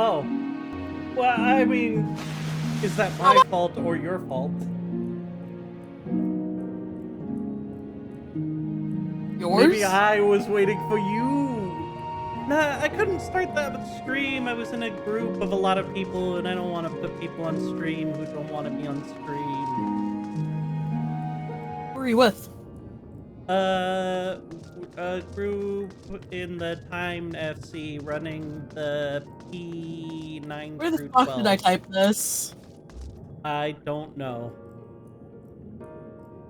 Oh. Well, I mean, is that my fault or your fault? Yours? Maybe I was waiting for you. Nah, I couldn't start that stream. I was in a group of a lot of people, and I don't want to put people on stream who don't want to be on stream. Who are you with? A group in the Time FC running the P9 Where the through fuck 12. did I type this? I don't know.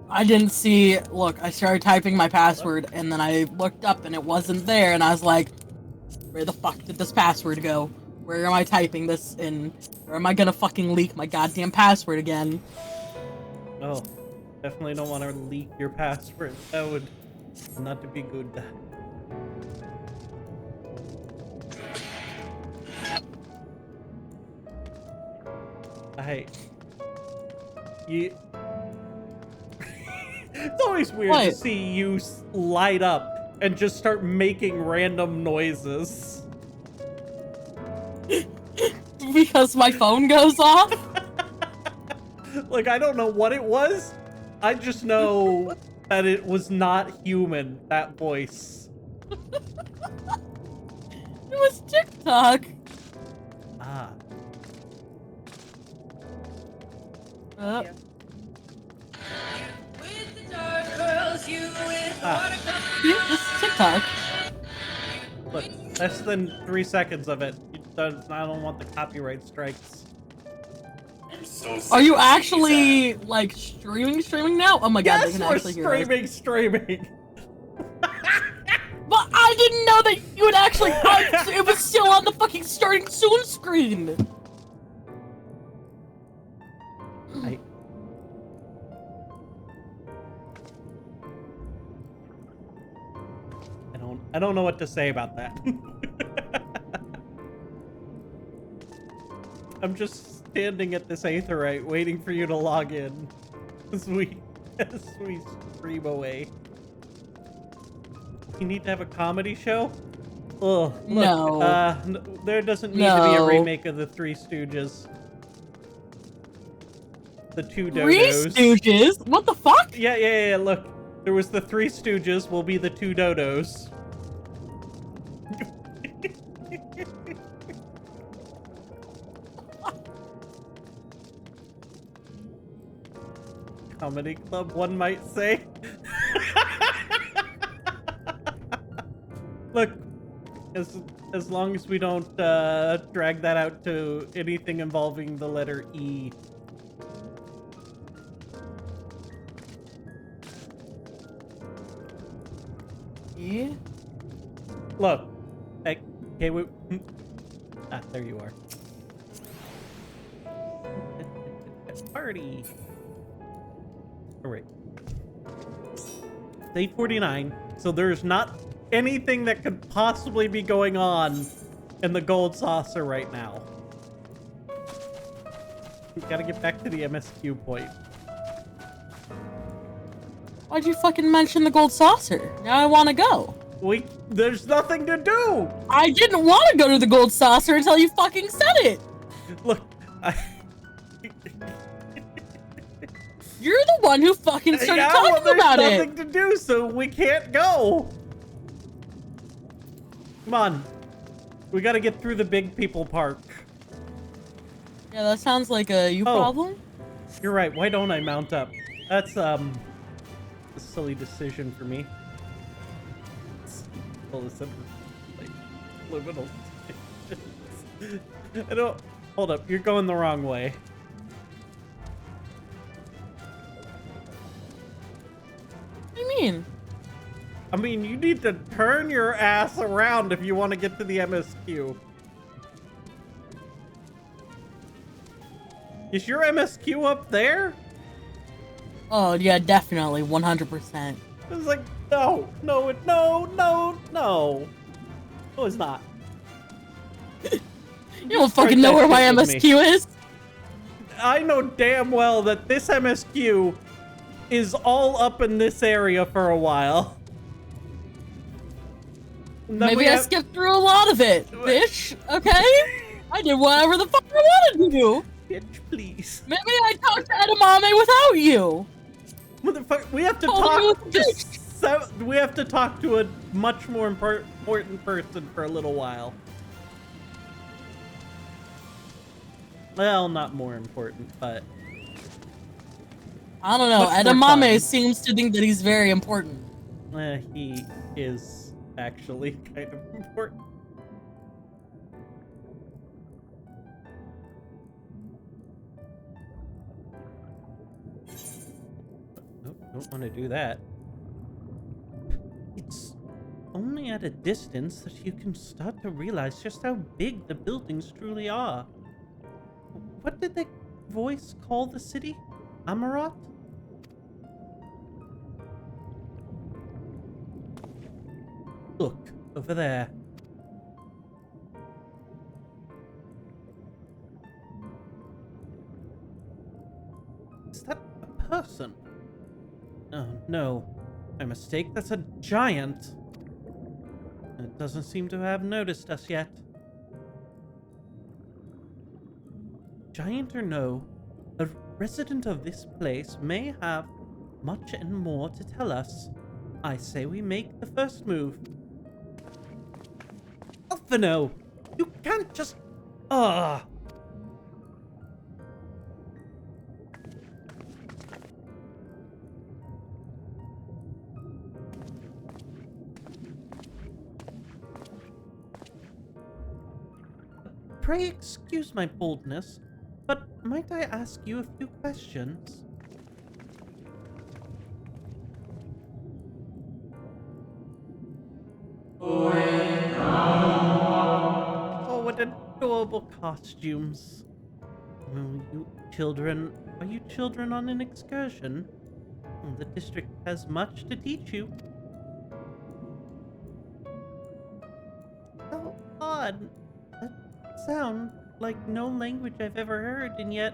I didn't see. Look, I started typing my password, and then I looked up, and it wasn't there, and I was like, where the fuck did this password go? Where am I typing this in? Or am I gonna fucking leak my goddamn password again? Oh, definitely don't want to leak your password. That would not to be good. You. It's always weird to see you light up and just start making random noises. Because my phone goes off? Like, I don't know what it was. I just know that it was not human, that voice. It was TikTok. Ah. Yeah. This is TikTok. Look, less than 3 seconds of it. I don't want the copyright strikes. Are you actually, like, streaming now? Oh my god, they Yes, can we're actually hear us. streaming. But I didn't know that you would actually. It was still on the fucking starting soon screen. I don't know what to say about that. I'm just standing at this aetherite waiting for you to log in as we stream away. You need to have a comedy show? Ugh, look, No. There doesn't need to be a remake of the Three Stooges. The two dodos. Three Stooges? What the fuck? Yeah, look. There was the Three Stooges, will be the two dodos. Comedy club, one might say. Look, as long as we don't drag that out to anything involving the letter E. Yeah. Look, okay, there you are. Party. All right. Day 49. So there's not anything that could possibly be going on in the gold saucer right now. We gotta get back to the MSQ point. Why'd you fucking mention the gold saucer? Now I want to go. There's nothing to do. I didn't want to go to the gold saucer until you fucking said it. Look, You're the one who fucking started talking about it. There's nothing to do, so we can't go. Come on. We gotta get through the big people park. Yeah, that sounds like a you problem. You're right. Why don't I mount up? That's, a silly decision for me. Like, liminal decisions. I don't... Hold up. You're going the wrong way. What do you mean? I mean, you need to turn your ass around if you want to get to the MSQ. Is your MSQ up there? Oh, yeah, definitely. 100%. It's like, no. No, no, it's not. You don't fucking know where my MSQ is. I know damn well that this MSQ is all up in this area for a while. Maybe I skipped through a lot of it, bitch. Okay? I did whatever the fuck I wanted to do. Bitch, please. Maybe I talked to Edamame without you. Motherfucker, we have to Told him it talk was to a bitch. we have to talk to a much more important person for a little while. Well, not more important, but I don't know. much more Edamame fun. seems to think that he's very important. He is actually kind of important. Nope, don't want to do that. It's only at a distance that you can start to realize just how big the buildings truly are. What did the voice call the city? Amarat? Look, over there. Is that a person? Oh, no. My mistake, that's a giant. It doesn't seem to have noticed us yet. Giant or no, a resident of this place may have much and more to tell us. I say we make the first move. Alphino! You can't just... Ah! Pray excuse my boldness, but might I ask you a few questions? Oh, what adorable costumes. Oh, are you children on an excursion? Oh, the district has much to teach you. How odd. That sound like no language I've ever heard, and yet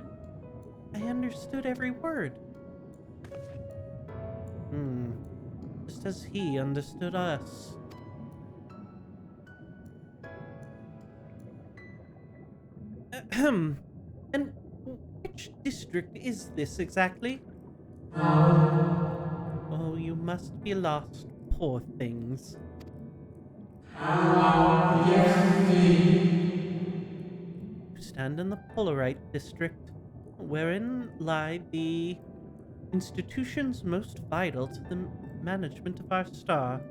I understood every word. Just as he understood us. Ahem. And which district is this exactly? Oh, you must be lost, poor things. You stand in the Polarite district, wherein lie the institutions most vital to the management of our star.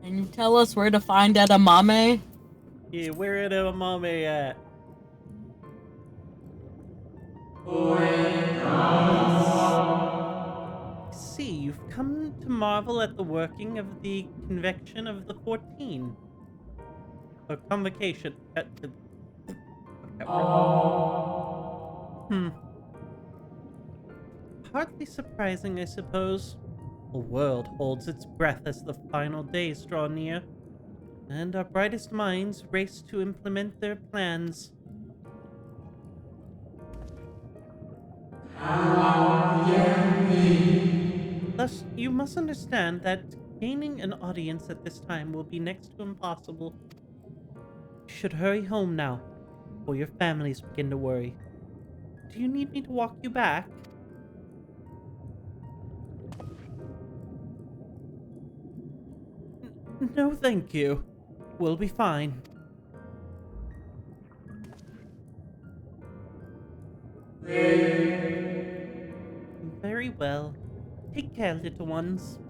Can you tell us where to find Edamame? Yeah, where are the mommy at? See, you've come to marvel at the working of the convection of the 14. Or convocation. Hardly surprising, I suppose. The world holds its breath as the final days draw near, and our brightest minds race to implement their plans. Thus, you must understand that gaining an audience at this time will be next to impossible. You should hurry home now, before your families begin to worry. Do you need me to walk you back? No, thank you. We'll be fine. Very well. Take care, little ones.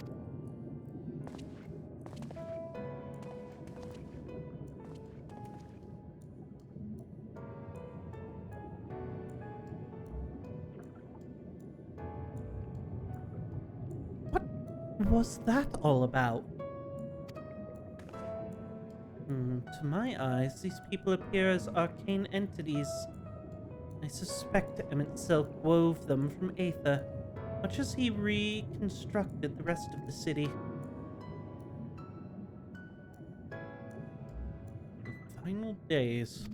What was that all about? To my eyes, these people appear as arcane entities. I suspect Emmett Silk wove them from Aether, much as he reconstructed the rest of the city. The final days.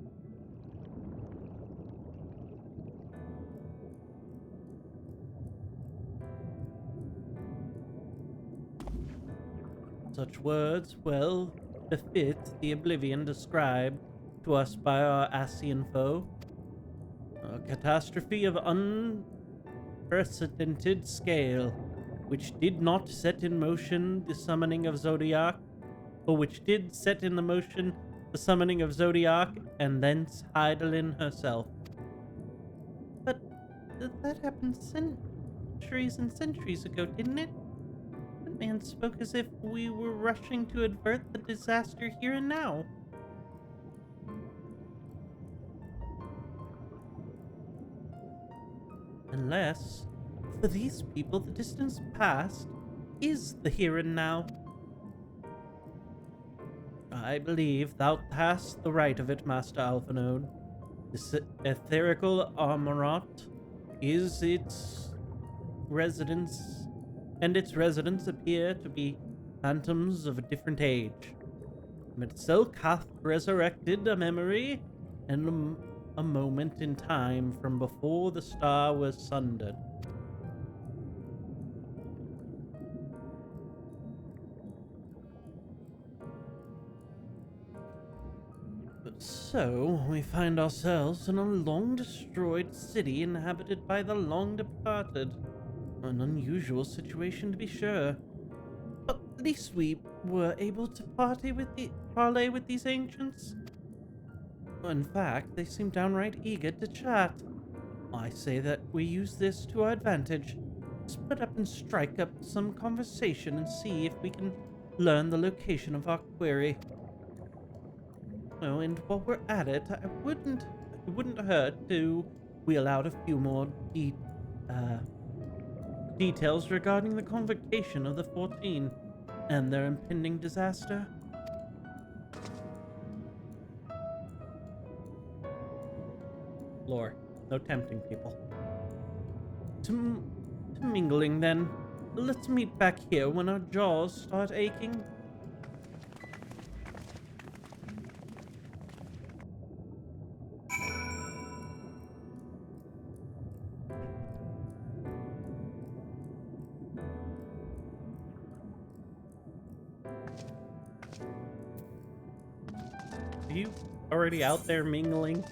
such words well befit the oblivion described to us by our Asian foe. A catastrophe of unprecedented scale, which did not set in motion the summoning of Zodiac, or which did set in the motion the summoning of Zodiac and thence Heidelin herself. But that happened centuries and centuries ago, didn't it? That man spoke as if we were rushing to avert the disaster here and now. Unless, for these people, the distance past is the here and now. I believe thou hast the right of it, Master Alphanode. This etherical armorot is its residence, and its residents appear to be phantoms of a different age. Itself hath resurrected a memory and a moment in time from before the star was sundered. So, we find ourselves in a long-destroyed city inhabited by the long-departed. An unusual situation, to be sure. But at least we were able to parley with these ancients. In fact, they seem downright eager to chat. I say that we use this to our advantage. Split up and strike up some conversation and see if we can learn the location of our query. Oh, and while we're at it, it wouldn't hurt to wheel out a few more details regarding the convocation of the 14 and their impending disaster. Lore, no tempting people. To mingling then. Let's meet back here when our jaws start aching. Are you already out there mingling?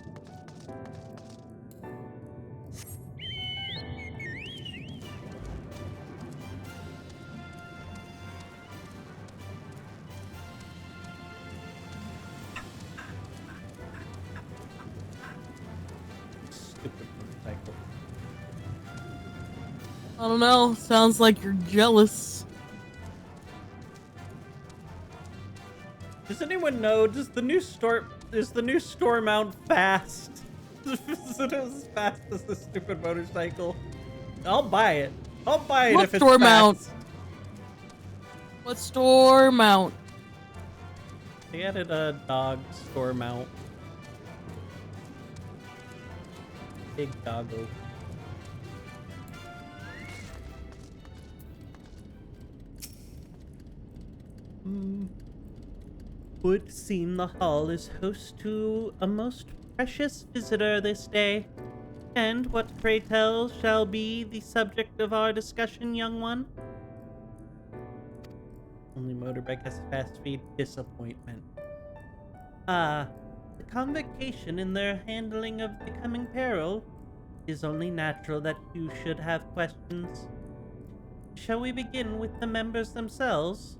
Stupid motorcycle. I don't know. Sounds like you're jealous. Does anyone know? Is the new store mount fast? Is it as fast as the stupid motorcycle? I'll buy it. I'll buy it What if it's store fast. mount? What store mount? They added a dog store mount. Big doggo. Would seem the hall is host to a most precious visitor this day. And what, pray tell, shall be the subject of our discussion, young one? Only motorbike has fast speed. Disappointment. The convocation in their handling of the coming peril is only natural that you should have questions. Shall we begin with the members themselves?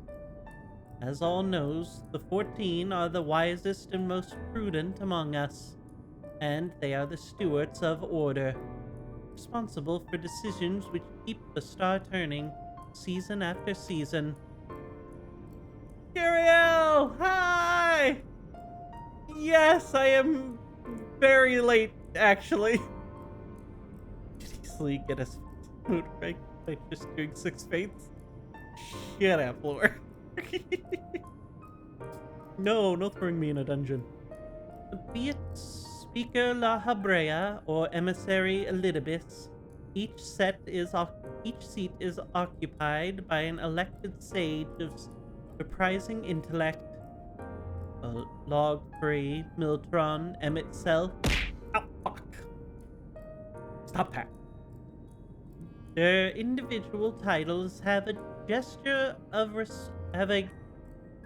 As all knows, the 14 are the wisest and most prudent among us, and they are the stewards of order, responsible for decisions which keep the star turning season after season. Curiel! Hi! Yes, I am very late, actually. Could easily get us motorbike by just doing 6 fates. Shut up, Lore. No throwing me in a dungeon. Be it Speaker La Habrea or Emissary Elidibus, each seat is occupied by an elected sage of surprising intellect. Log 3, Miltron, Emmett Self. Oh, fuck. Stop that. Their individual titles have a gesture of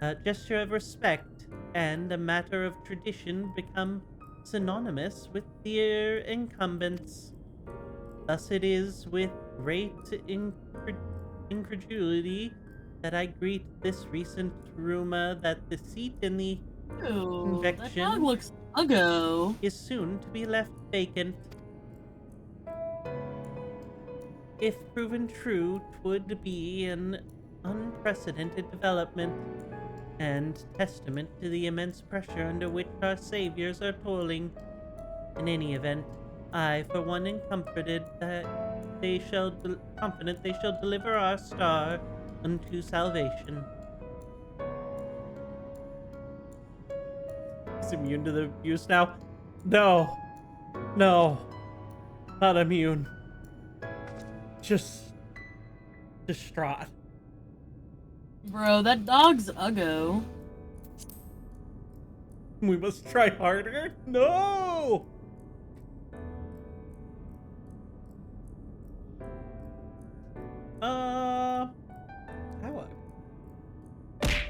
A gesture of respect and a matter of tradition become synonymous with their incumbents. Thus it is with great incredulity that I greet this recent rumor that the seat in the Ew, that dog convection looks uggo. is soon to be left vacant. If proven true, 'twould be an unprecedented development and testament to the immense pressure under which our saviors are toiling. In any event, I, for one, am comforted that they shall confident they shall deliver our star unto salvation. He's immune to the abuse now? No. No. Not immune. Just distraught. Bro, that dog's uggo. We must try harder? No! How?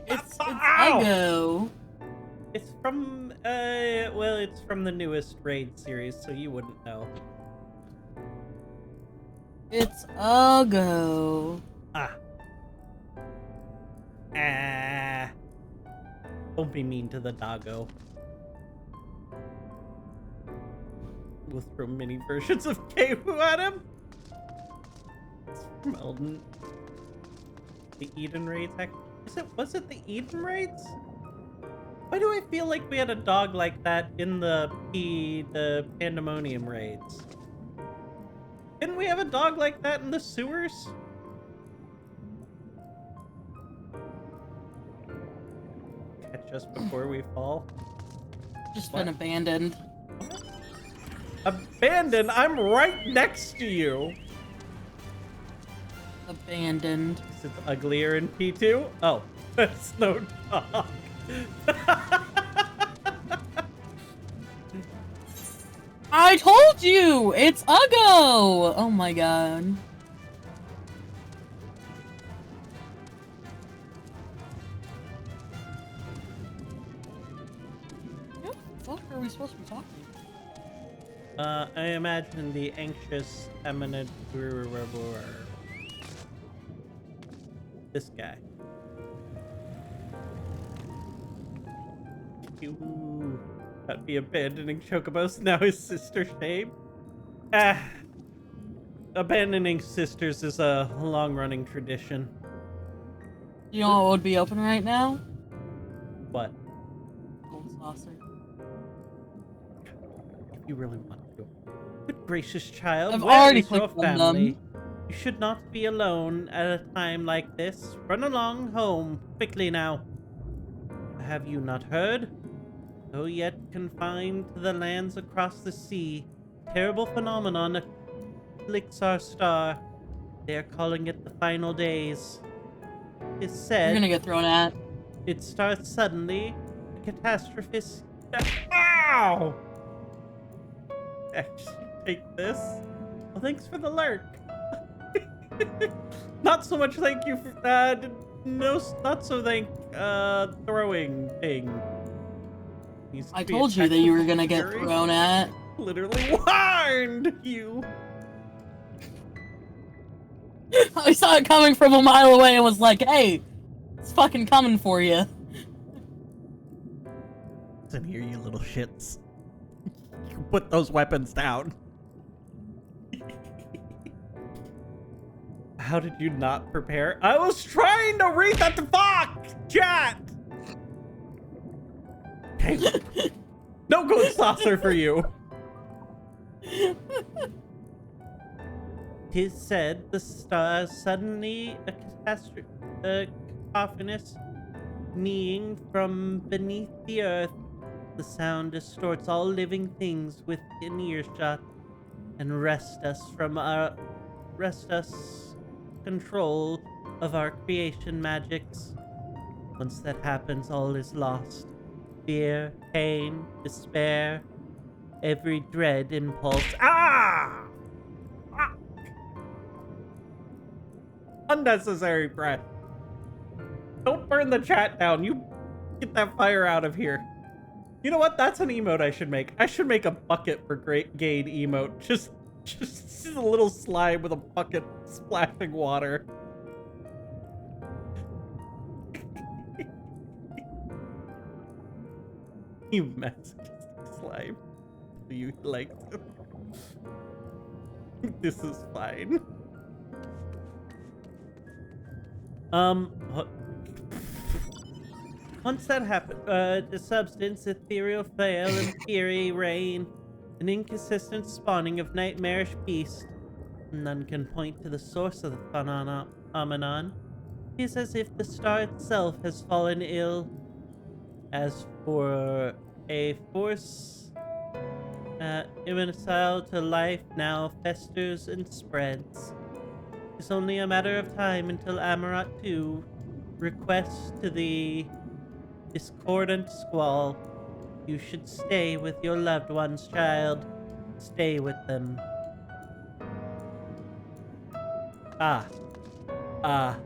It's Ow! uggo. It's from, well, it's from the newest Raid series, so you wouldn't know. It's uggo. Ah. Don't be mean to the doggo. We'll throw mini versions of Kewu at him. It's from Elden. The Eden Raids. Was it the Eden Raids? Why do I feel like we had a dog like that in the Pandemonium Raids? Didn't we have a dog like that in the sewers? Catch us before we fall. Just What? been abandoned. Abandoned? I'm right next to you. Abandoned. Is it uglier in P2? Oh, that's no dog. I told you! It's uggo! Oh my god. What the fuck are we supposed to be talking? I imagine the anxious, eminent, this guy. Ooh, that'd be abandoning Chocobos, now his sister shame. Abandoning sisters is a long-running tradition. You know what would be open right now? What? Gold saucer. If you really want to. Good gracious child, I've where already is your clicked on family? them. You should not be alone at a time like this. Run along home, quickly now. Have you not heard? Though yet confined to the lands across the sea, terrible phenomenon afflicts our star. They are calling it the final days. It's You're said gonna get thrown at. it starts suddenly, a catastrophist. Ow! Actually, take this. Well, thanks for the lurk. Not so much thank you for, no, not so throwing thing. I told you that you were gonna get fury. thrown at. Literally warned you. I saw it coming from a mile away and was like, hey, it's fucking coming for you. Listen here, you little shits. You can put those weapons down. How did you not prepare? I was trying to read that to fuck! Chat! Okay. No gold saucer for you. 'Tis said the star suddenly a cacophonous kneeing from beneath the earth. The sound distorts all living things within earshot and wrest us control of our creation magics. Once that happens, all is lost. Fear, pain, despair, every dread impulse. Ah! Fuck! Unnecessary breath. Don't burn the chat down. You get that fire out of here. You know what? That's an emote I should make. I should make a bucket for Great Gade emote. Just a little slime with a bucket splashing water. You masochistic slime. Do you like this? This is fine. Once that happened, the substance, ethereal flail, and fury reign, an inconsistent spawning of nightmarish beasts. None can point to the source of the phenomenon. It is as if the star itself has fallen ill. As for a force immensile to life now festers and spreads. It's only a matter of time until Amarat too requests to the discordant squall. You should stay with your loved ones, child. Stay with them. Ah. Ah.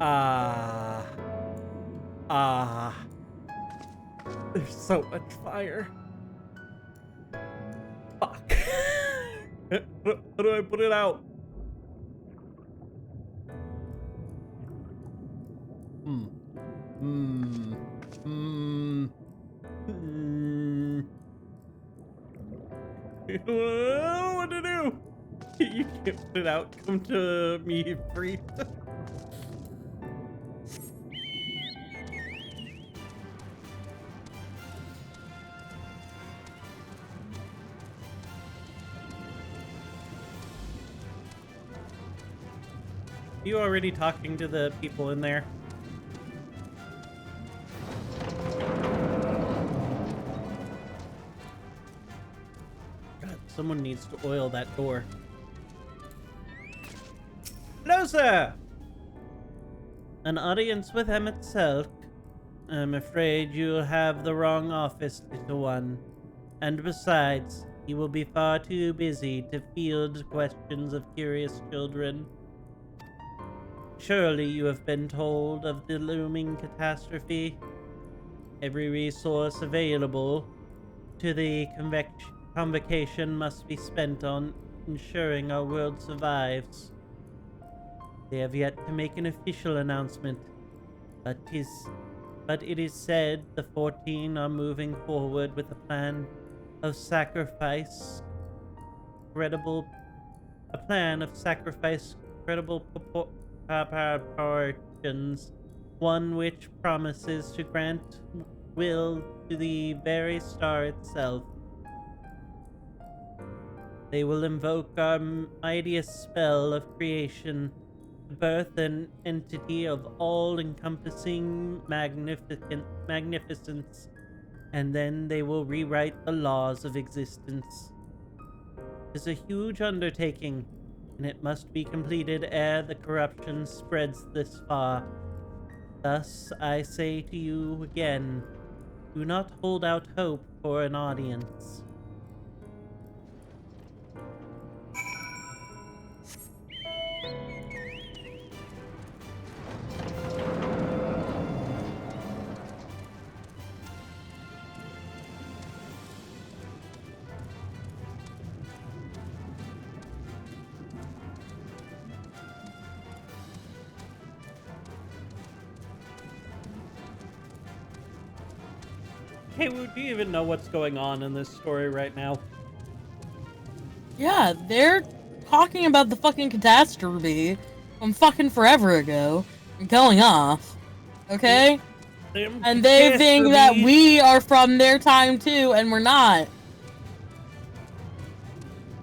Ah. Ah. There's so much fire. Fuck. How do I put it out? I don't know what to do. You can't put it out. Come to me, free. You already talking to the people in there? God, someone needs to oil that door. Hello, sir! An audience with him itself. I'm afraid you'll have the wrong office, little one. And besides, he will be far too busy to field questions of curious children. Surely you have been told of the looming catastrophe. Every resource available to the convocation must be spent on ensuring our world survives. They have yet to make an official announcement, but it is said the 14 are moving forward with a plan of sacrifice credible proportions, one which promises to grant will to the very star itself. They will invoke our mightiest spell of creation, to birth an entity of all-encompassing magnificence, and then they will rewrite the laws of existence. It is a huge undertaking, and it must be completed ere the corruption spreads this far. Thus, I say to you again, do not hold out hope for an audience. Hey, do you even know what's going on in this story right now? Yeah, they're talking about the fucking catastrophe from fucking forever ago and going off. Okay? And they think that we are from their time too, and we're not.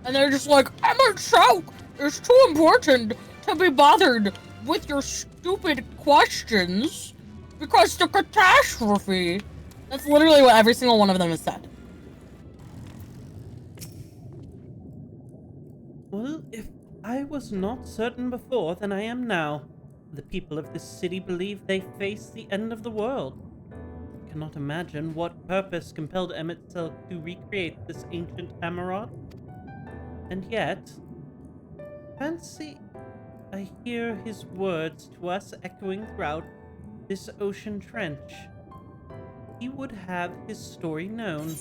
And they're just like, MSQ is too important to be bothered with your stupid questions because the catastrophe. That's literally what every single one of them has said. Well, if I was not certain before, then I am now. The people of this city believe they face the end of the world. I cannot imagine what purpose compelled Emet-Selch to recreate this ancient Amarat. And yet, fancy I hear his words to us echoing throughout this ocean trench, he would have his story known.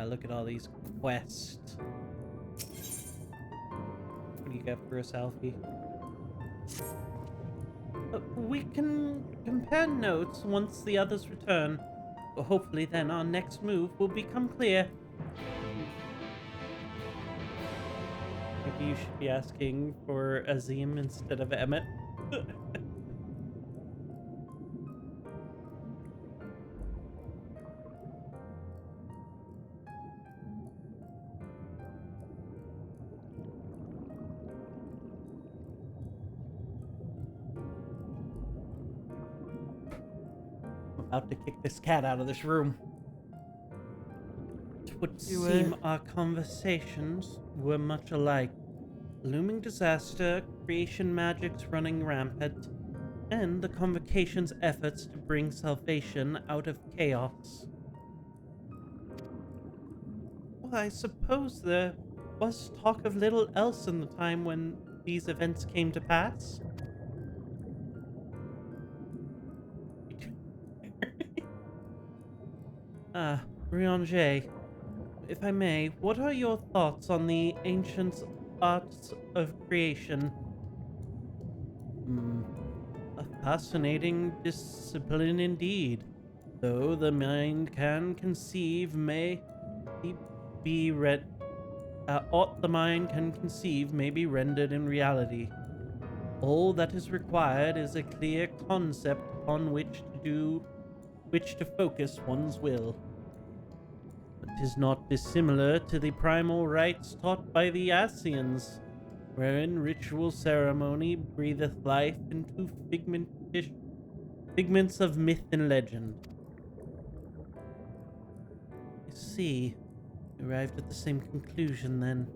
Look at all these quests. What do you got for us, Alfie? We can compare notes once the others return. Hopefully then our next move will become clear. Maybe you should be asking for Azim instead of Emmett. About to kick this cat out of this room. It would seem our conversations were much alike. Looming disaster, creation magics running rampant, and the Convocation's efforts to bring salvation out of chaos. Well, I suppose there was talk of little else in the time when these events came to pass. Brianger, if I may, what are your thoughts on the ancient arts of creation? A fascinating discipline indeed. Though the mind can conceive may be read, aught the mind can conceive may be rendered in reality. All that is required is a clear concept upon which to focus one's will. It is not dissimilar to the primal rites taught by the Asians, wherein ritual ceremony breatheth life into figments of myth and legend. I see. Arrived at the same conclusion then.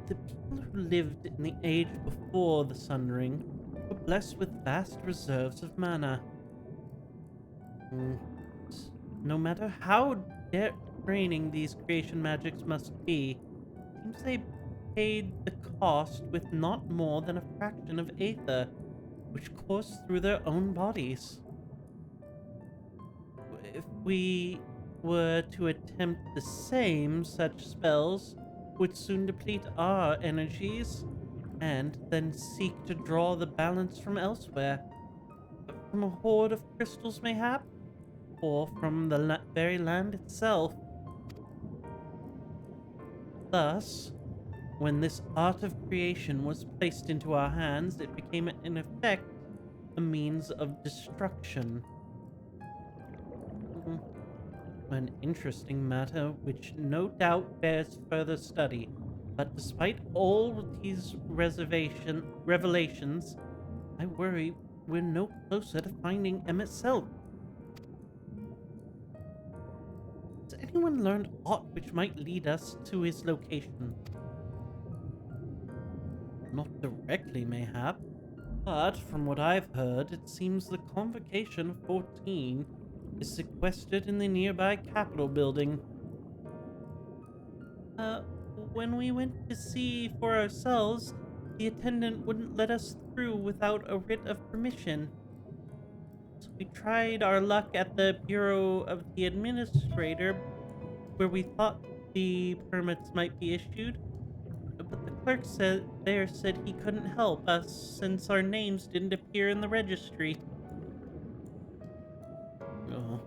The people who lived in the age before the Sun Ring were blessed with vast reserves of mana. No matter how draining these creation magics must be, it seems they paid the cost with not more than a fraction of aether, which coursed through their own bodies. If we were to attempt the same, such spells would soon deplete our energies, and then seek to draw the balance from elsewhere. From a hoard of crystals, mayhap? Or from the very land itself. Thus, when this art of creation was placed into our hands, it became in effect a means of destruction. An interesting matter which no doubt bears further study, but despite all these revelations, I worry we're no closer to finding M itself. Has anyone learned aught which might lead us to his location? Not directly, mayhap, but from what I've heard, it seems the Convocation 14 is sequestered in the nearby Capitol building. When we went to see for ourselves, the attendant wouldn't let us through without a writ of permission. So we tried our luck at the Bureau of the Administrator, where we thought the permits might be issued, but the clerk said he couldn't help us since our names didn't appear in the registry. Oh,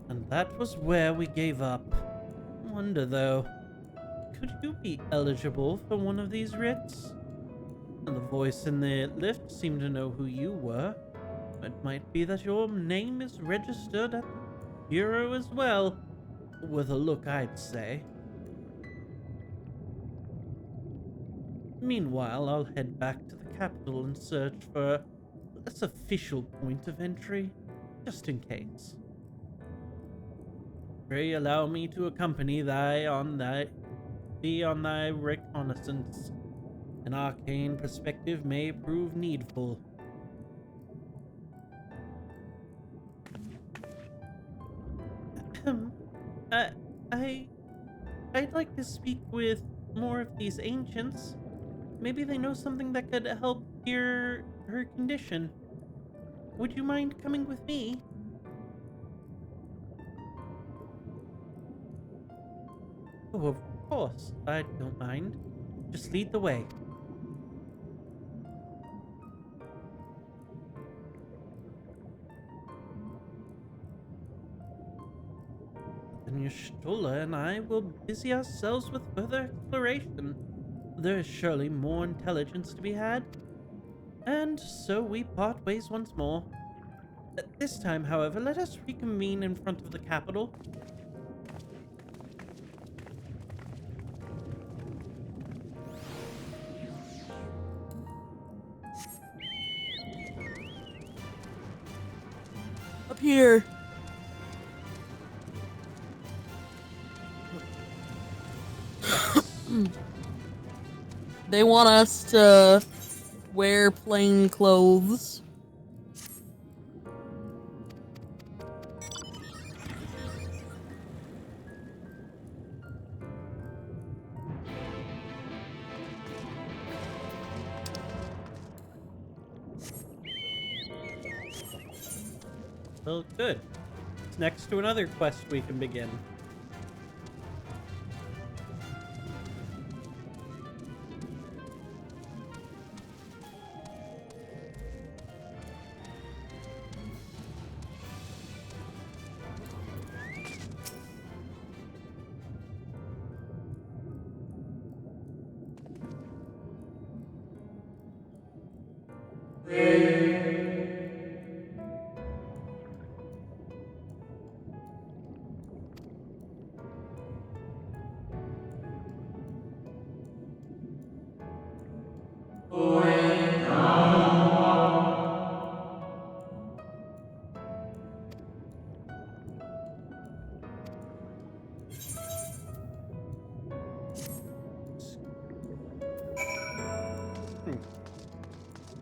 and that was where we gave up. Wonder though, could you be eligible for one of these writs? The voice in the lift seemed to know who you were. It might be that your name is registered at the Bureau as well. With a look, I'd say. Meanwhile, I'll head back to the capital and search for a less official point of entry, just in case. Pray allow me to accompany thee on thy reconnaissance. An arcane perspective may prove needful. I I'd like to speak with more of these ancients. Maybe they know something that could help cure her condition. Would you mind coming with me? Oh, of course. I don't mind. Just lead the way. Then Stola and I will busy ourselves with further exploration. There is surely more intelligence to be had. And so we part ways once more. This time, however, let us reconvene in front of the capital. Up here. They want us to wear plain clothes. Well, good. It's next to another quest we can begin.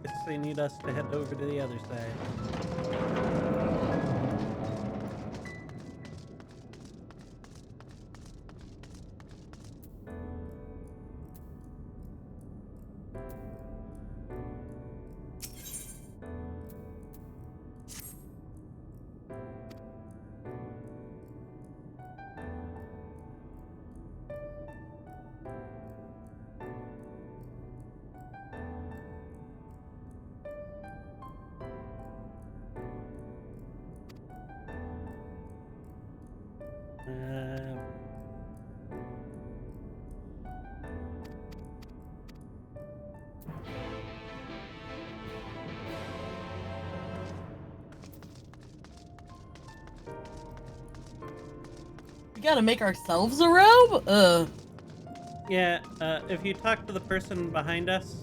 Guess they need us to head over to the other side. Uh, We gotta make ourselves a robe? yeah, if you talk to the person behind us...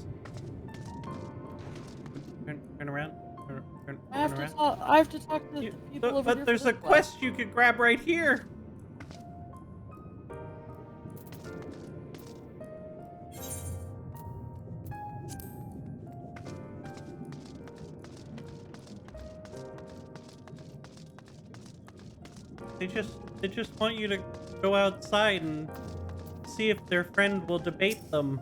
Turn around. Turn I have around. to talk to the people over But here. there's for a this quest you could grab right here. They just want you to go outside and see if their friend will debate them.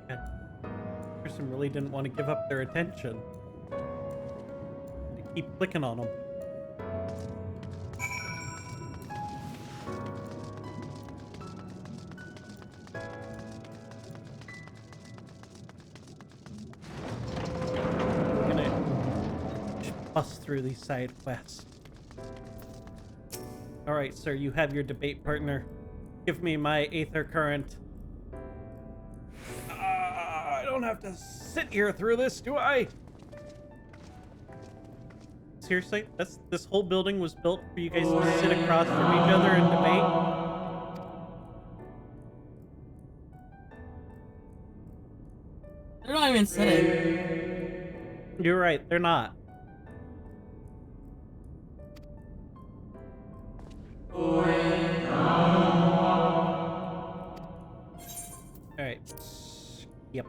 That person really didn't want to give up their attention. They keep clicking on them. We're gonna lost through these side quests. Alright, sir, you have your debate partner. Give me my aether current. I don't have to sit here through this, do I? Seriously? This whole building was built for you guys to sit across from each other and debate? They're not even sitting. You're right, they're not. Alright. Yep.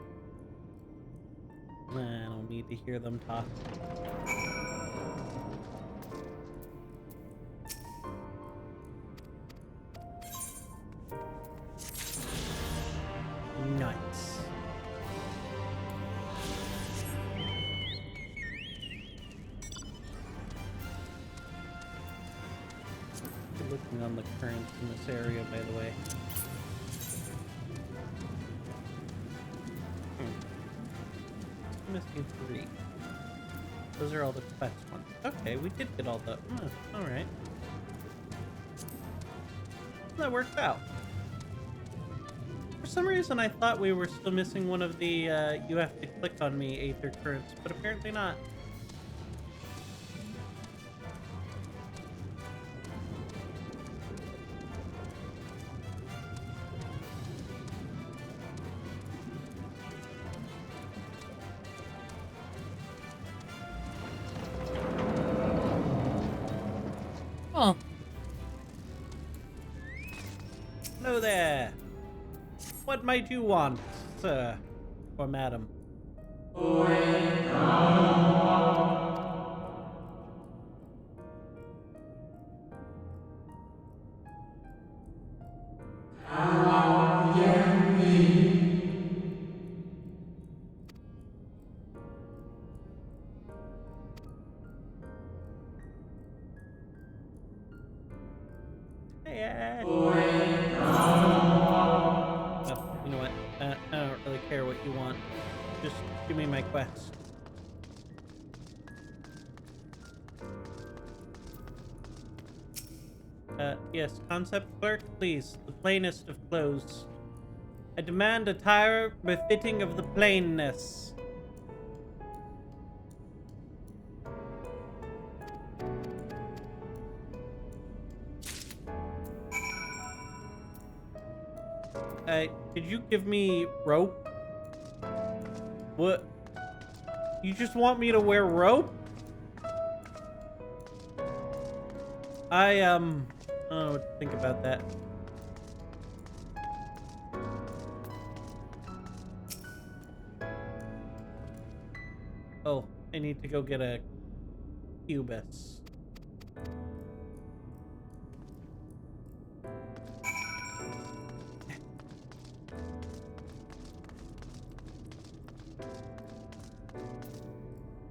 I don't need to hear them talk. Nice. Looking on the currents in this area, by the way. Missing 3. Those are all the quest ones. Okay, we did get all the... alright. That worked out. For some reason, I thought we were still missing one of the, you have to click on me aether currents, but apparently not. Oh. Hello there. What might you want, sir or madam? Hey, oh, you know what? I don't really care what you want. Just give me my quest. Yes, concept clerk, please. The plainest of clothes. I demand attire befitting of the plainness. Did you give me rope? What? You just want me to wear rope? I don't know what to think about that. Oh, I need to go get a cubus.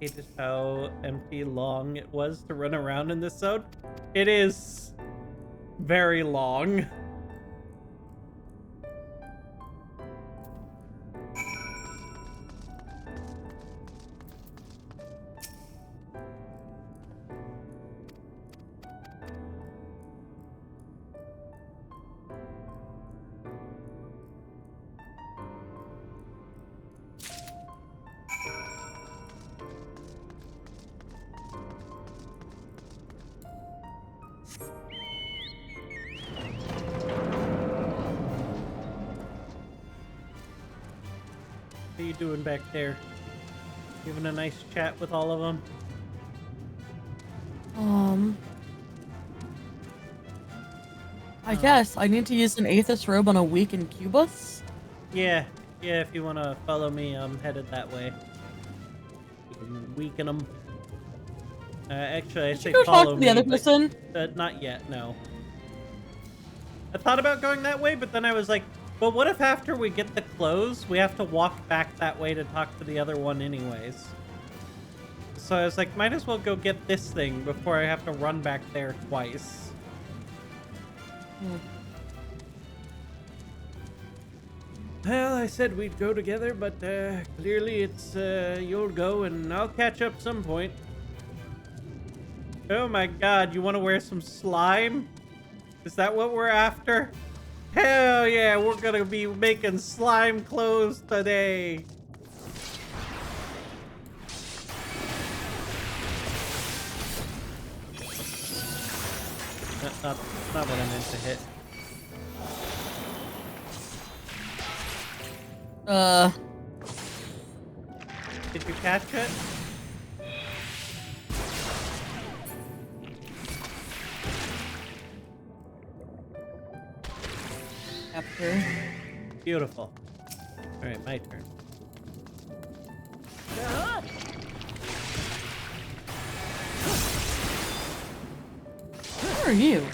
Hated how empty long it was to run around in this zone. It is very long. What are you doing back there? You having a nice chat with all of them? I guess I need to use an Aethys robe on a weakened Cubus. Yeah, if you want to follow me, I'm headed that way. You can weaken them. Actually, I say go follow talk to me, the other but, person? not yet, no. I thought about going that way, but then I was like, well, what if after we get the clothes, we have to walk back that way to talk to the other one anyways? So I was like, might as well go get this thing before I have to run back there twice. Well, I said we'd go together, but clearly it's you'll go and I'll catch up some point. Oh my god, you want to wear some slime? Is that what we're after? Hell yeah, we're gonna be making slime clothes today. That's not what I meant to hit. Did you catch it? After. Beautiful. Alright, my turn. Where are you?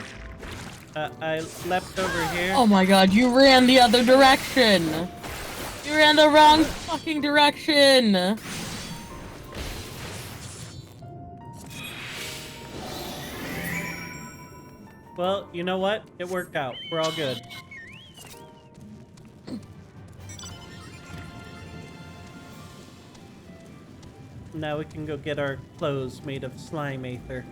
I leapt over here. Oh my god, you ran the other direction! You ran the wrong fucking direction! Well, you know what? It worked out. We're all good. Now we can go get our clothes made of slime aether.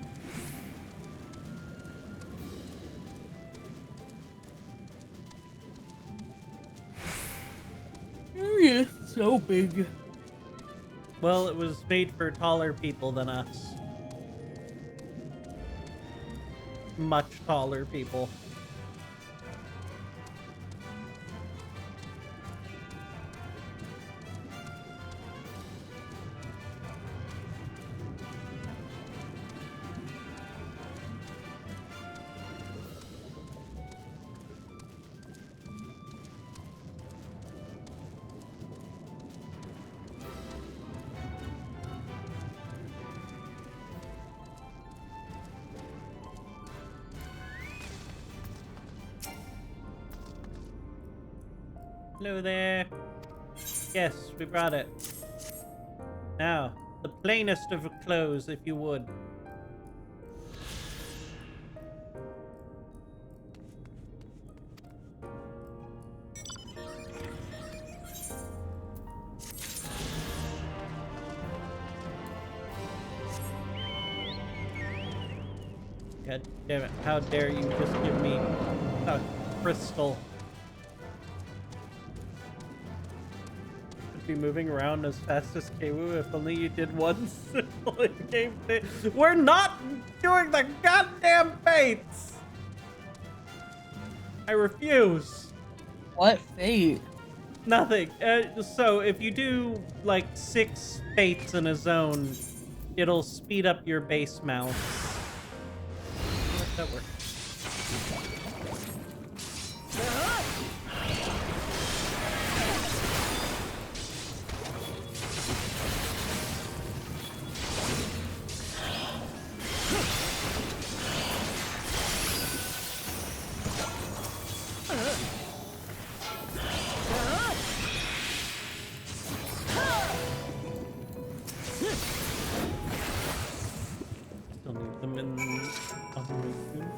You're so big. Well, it was made for taller people than us. Much taller people. Hello there. Yes, we brought it. Now, the plainest of clothes, if you would. God damn it, how dare you just give me a crystal. Be moving around as fast as Kewu if only you did one simple in-game thing. We're not doing the goddamn fates! I refuse. What fate? Nothing. So if you do like 6 fates in a zone, it'll speed up your base mounts. That works. Still need them in operation.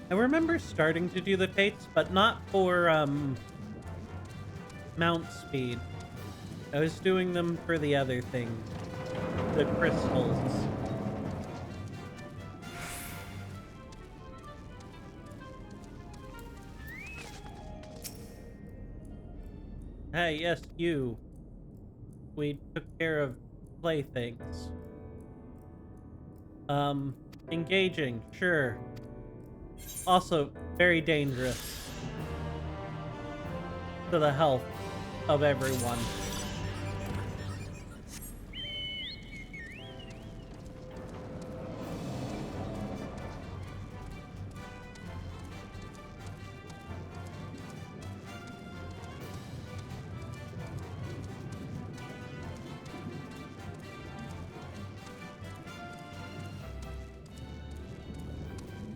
I remember starting to do the fates, but not for mount speed. I was doing them for the other thing, the crystals. Hey, yes, you. We took care of playthings. Engaging, sure. Also, very dangerous to the health of everyone.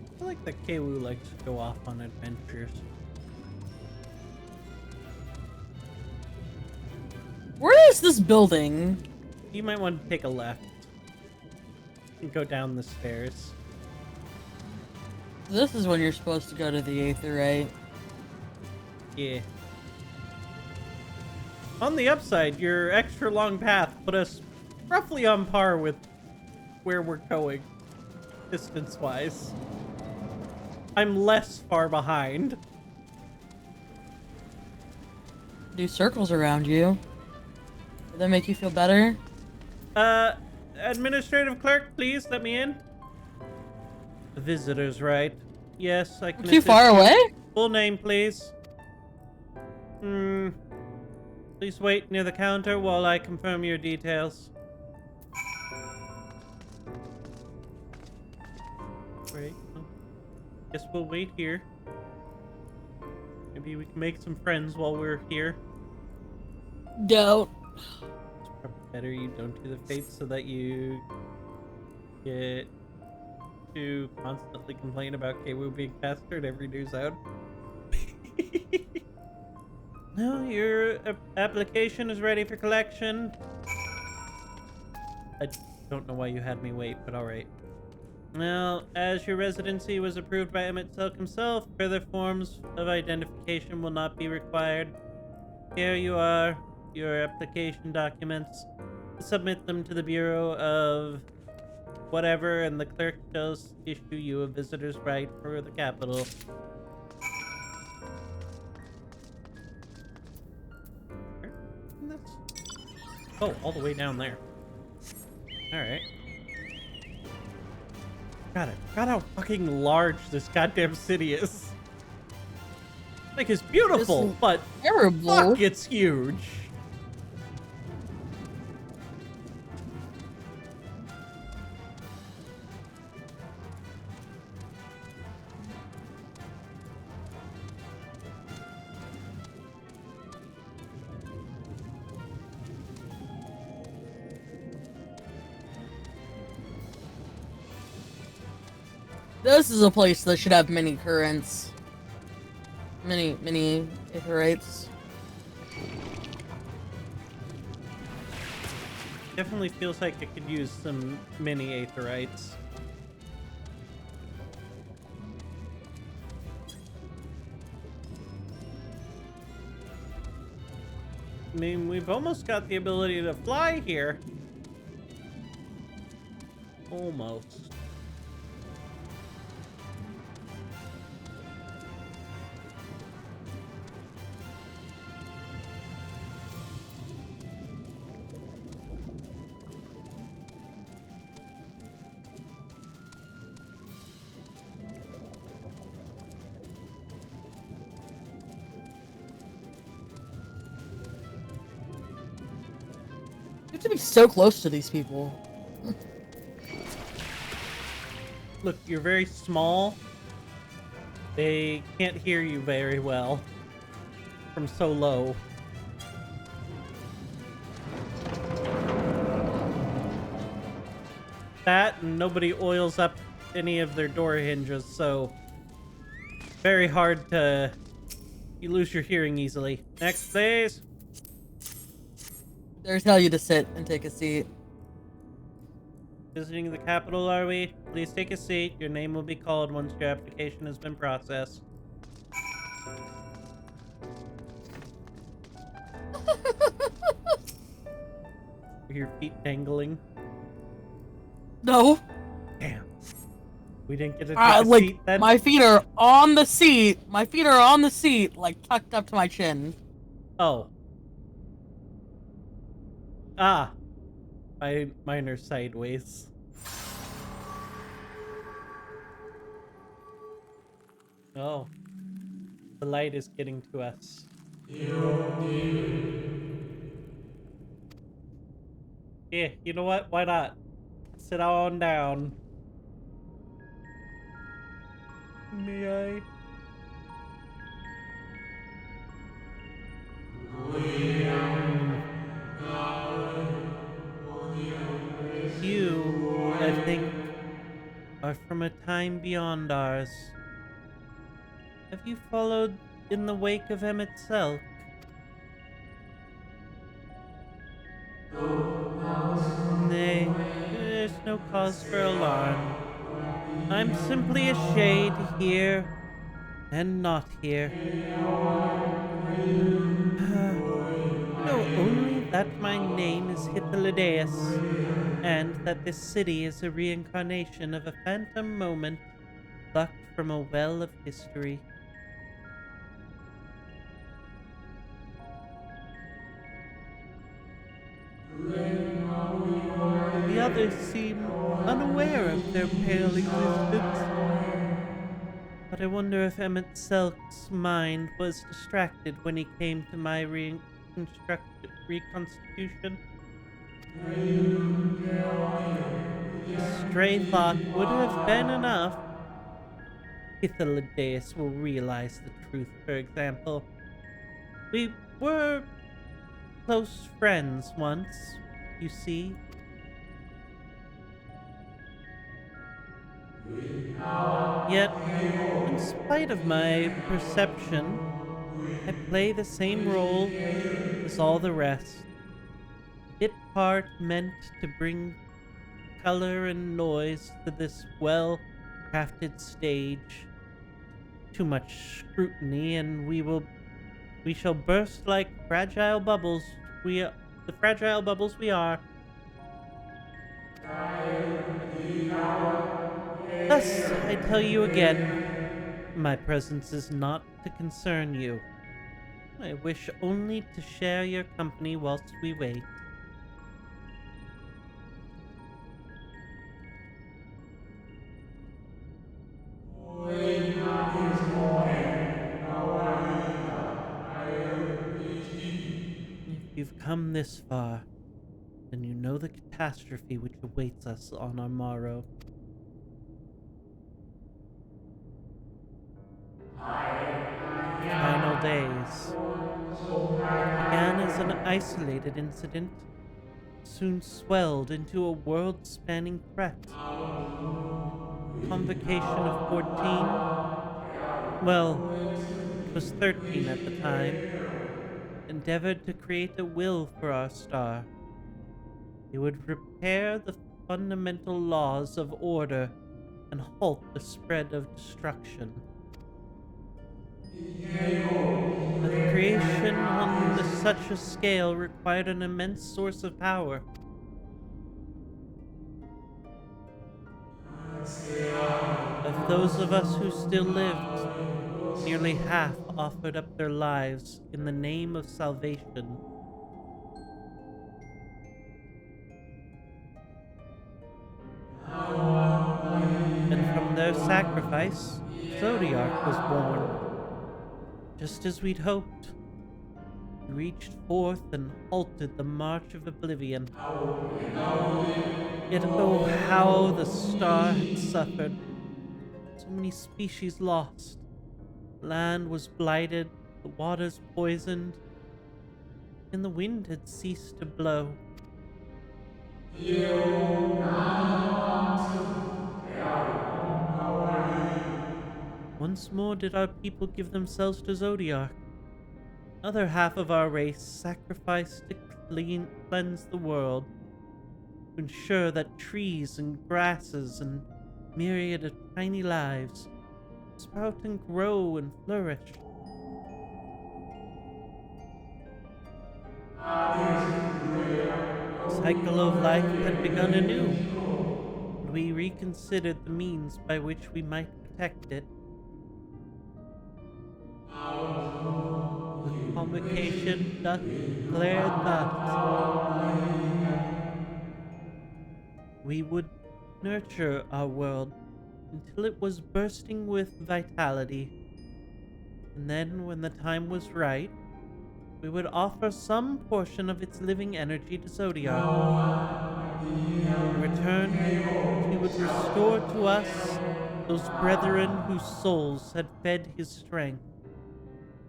I feel like the Kewu likes to go off on adventures. Where is this building? You might want to take a left and go down the stairs. This is when you're supposed to go to the Aetherite. Yeah. On the upside, your extra long path put us roughly on par with where we're going, distance-wise. I'm less far behind. Do circles around you. Did that make you feel better? Administrative clerk, please let me in. The visitor's right. Yes, I can Too assist far you. away? Full name, please. Please wait near the counter while I confirm your details. Great. Guess we'll wait here. Maybe we can make some friends while we're here. Don't. It's probably better you don't do the fates so that you get to constantly complain about KWoo being faster at every news out. No, your application is ready for collection. I don't know why you had me wait, but alright. Well, as your residency was approved by Emmett Silk himself, further forms of identification will not be required. Here you are, your application documents. Submit them to the Bureau of whatever, and the clerk shall issue you a visitor's right for the capital. Oh, all the way down there. Alright. God, I forgot how fucking large this goddamn city is. Like, it's beautiful, but terrible. fuck, it's huge. This is a place that should have many currents. Many Aetherites. Definitely feels like it could use some mini Aetherites. I mean, we've almost got the ability to fly here. Almost. You have to be so close to these people. Look, you're very small. They can't hear you very well from so low. That, and nobody oils up any of their door hinges, so very hard to... You lose your hearing easily. Next, please. They tell you to sit and take a seat. Visiting the capital, are we? Please take a seat. Your name will be called once your application has been processed. Your feet dangling. No. Damn. We didn't get to take a Like, seat then? my feet are on the seat. My feet are on the seat, like, tucked up to my chin. Oh. Ah. Mine are sideways. Oh. The light is getting to us. Yeah, you know what? Why not? Sit on down. May I? You, I think, are from a time beyond ours. Have you followed in the wake of Emmett Selk? Nay, there's no cause for alarm. I'm simply a shade here and not here. You know only that my name is Hythlodaeus, and that this city is a reincarnation of a phantom moment plucked from a well of history. The others seem unaware of their pale existence, but I wonder if Emmett Selk's mind was distracted when he came to my reconstitution. A stray thought would have been enough. Hythlodaeus will realize the truth, for example. We were close friends once, you see. Yet, in spite of my perception, I play the same role as all the rest. Bit part meant to bring color and noise to this well crafted stage. Too much scrutiny, and we shall burst like fragile bubbles. The fragile bubbles we are. Thus, I tell you again, my presence is not to concern you. I wish only to share your company whilst we wait. If you've come this far, then you know the catastrophe which awaits us on our morrow. Final days. What began as an isolated incident soon swelled into a world-spanning threat. Convocation of 14, well, it was 13 at the time, endeavored to create a will for our star. It would repair the fundamental laws of order and halt the spread of destruction. But creation on such a scale required an immense source of power. Of those of us who still lived, nearly half offered up their lives in the name of salvation. And from their sacrifice, Zodiac was born. Just as we'd hoped, he reached forth and halted the march of oblivion. Yet oh, how the star had suffered. So many species lost. Land was blighted, the waters poisoned, and the wind had ceased to blow. Once more did our people give themselves to Zodiac. Other half of our race sacrificed to cleanse the world, to ensure that trees and grasses and myriad of tiny lives sprout and grow and flourish. The cycle of life had begun anew, and we reconsidered the means by which we might protect it. The convocation doth declare thus: we would nurture our world until it was bursting with vitality, and then, when the time was right, we would offer some portion of its living energy to Zodiac. In return, he would restore to us those brethren whose souls had fed his strength.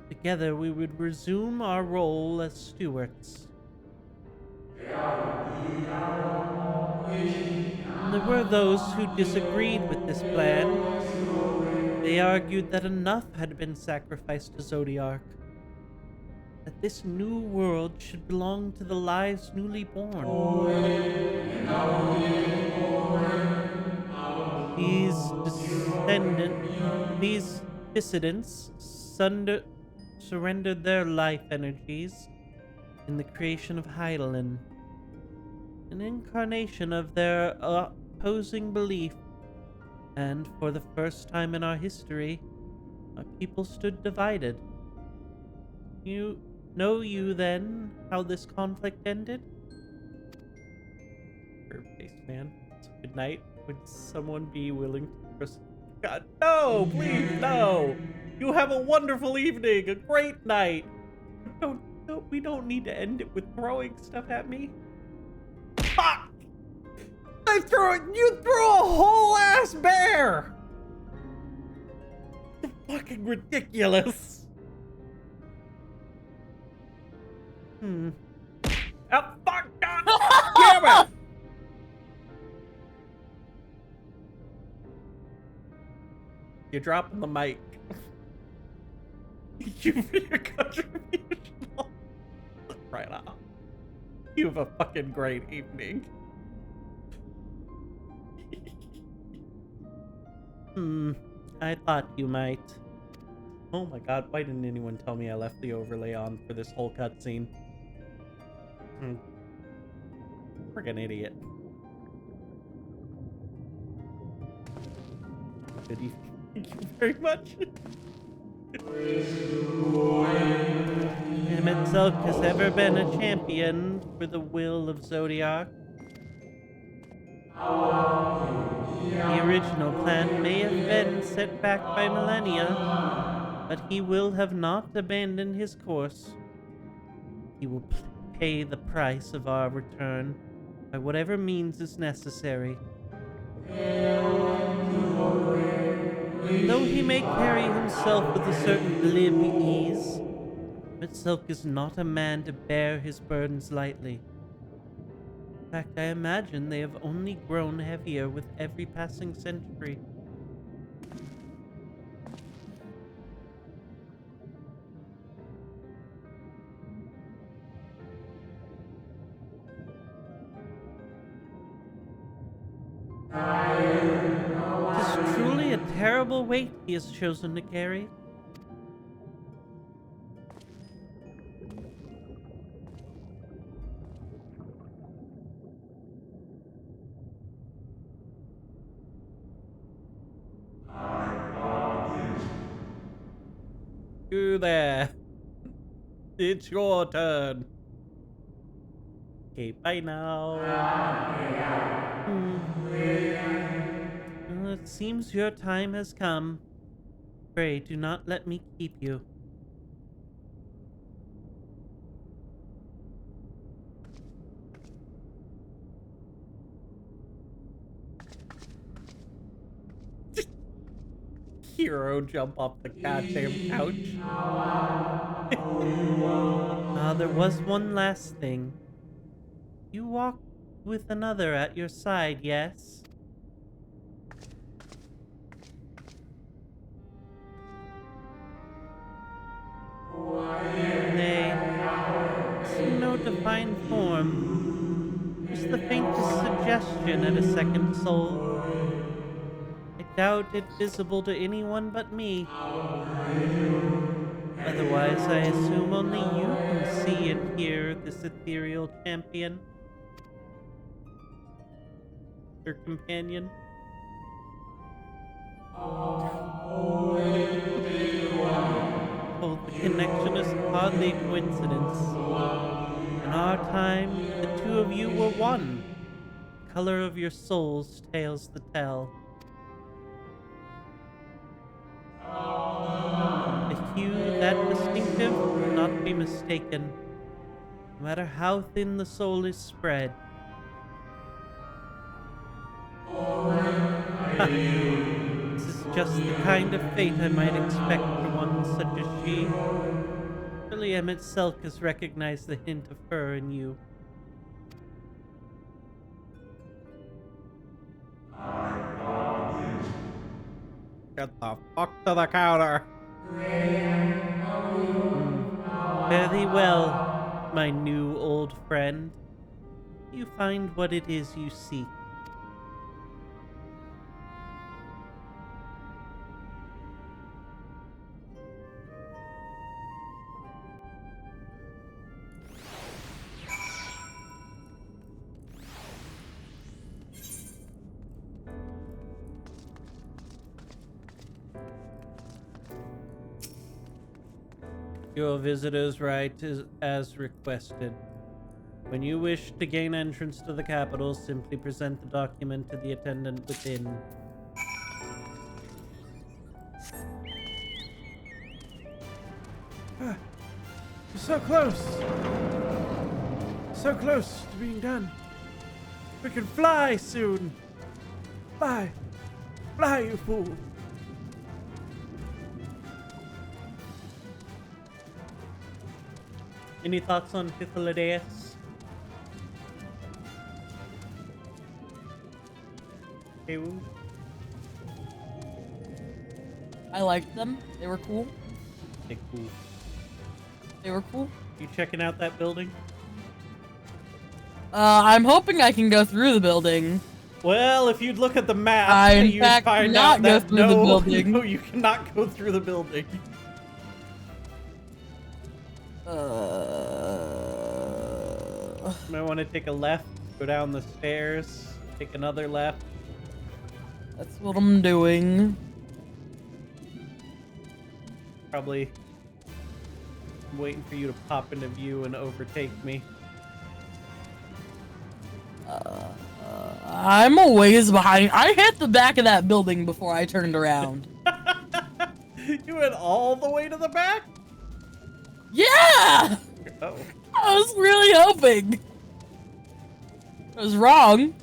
Together we would resume our role as stewards. And there were those who disagreed with this plan. They argued that enough had been sacrificed to Zodiac, that this new world should belong to the lives newly born. These descendant, these dissidents surrendered their life energies in the creation of Heidelin, an incarnation of their opposing belief, and for the first time in our history, our people stood divided. You then how this conflict ended? Face man. So good night. Would someone be willing to God, no, please, no. You have a wonderful evening, a great night. We don't need to end it with throwing stuff at me. Fuck! You threw a whole ass bear! Fucking ridiculous. Oh, fuck! God damn it! You're dropping the mic. Thank you for your contribution. Right off. You have a fucking great evening. I thought you might. Oh my god, why didn't anyone tell me I left the overlay on for this whole cutscene? Friggin' idiot. Good evening. Thank you very much. Emmett Silk has ever been a champion for the will of Zodiac. The original plan may have been set back by millennia, but he will have not abandoned his course. He will pay the price of our return by whatever means is necessary. Though he may carry himself with a certain glib ease, Mitsilk is not a man to bear his burdens lightly. In fact, I imagine they have only grown heavier with every passing century. It is truly a terrible weight he has chosen to carry. You there. It's your turn. Okay, bye now. Well, it seems your time has come. Pray, do not let me keep you. Hero jump off the goddamn couch. There was one last thing. You walk with another at your side, yes? Nay, see no defined form, just the faintest suggestion at a second soul. I doubt it visible to anyone but me. Otherwise, I assume only you can see and hear this ethereal champion. Your companion. Oh, the connection is hardly a coincidence. In our time, the two of you were one. The color of your souls tales the tale. A hue that distinctive cannot be mistaken, no matter how thin the soul is spread. This is just the kind of fate I might expect for one such as she. Surely Emmett Selk has recognized the hint of her in you. Get the fuck to the counter. Fare thee well, my new old friend. You find what it is you seek. Your visitor's right is as requested. When you wish to gain entrance to the capital, simply present the document to the attendant within. You're so close. So close to being done. We can fly soon. Fly. Fly, you fool. Any thoughts on Hythlodaeus? Ew. I liked them. They were cool. Okay, cool. They were cool. You checking out that building? I'm hoping I can go through the building. Well, if you'd look at the map, In you'd fact, find not out go that through the no, building. no, you cannot go through the building. You might want to take a left, go down the stairs, take another left. That's what I'm doing. Probably waiting for you to pop into view and overtake me. I'm a ways behind. I hit the back of that building before I turned around. You went all the way to the back? Yeah! Oh. I was really hoping. I was wrong.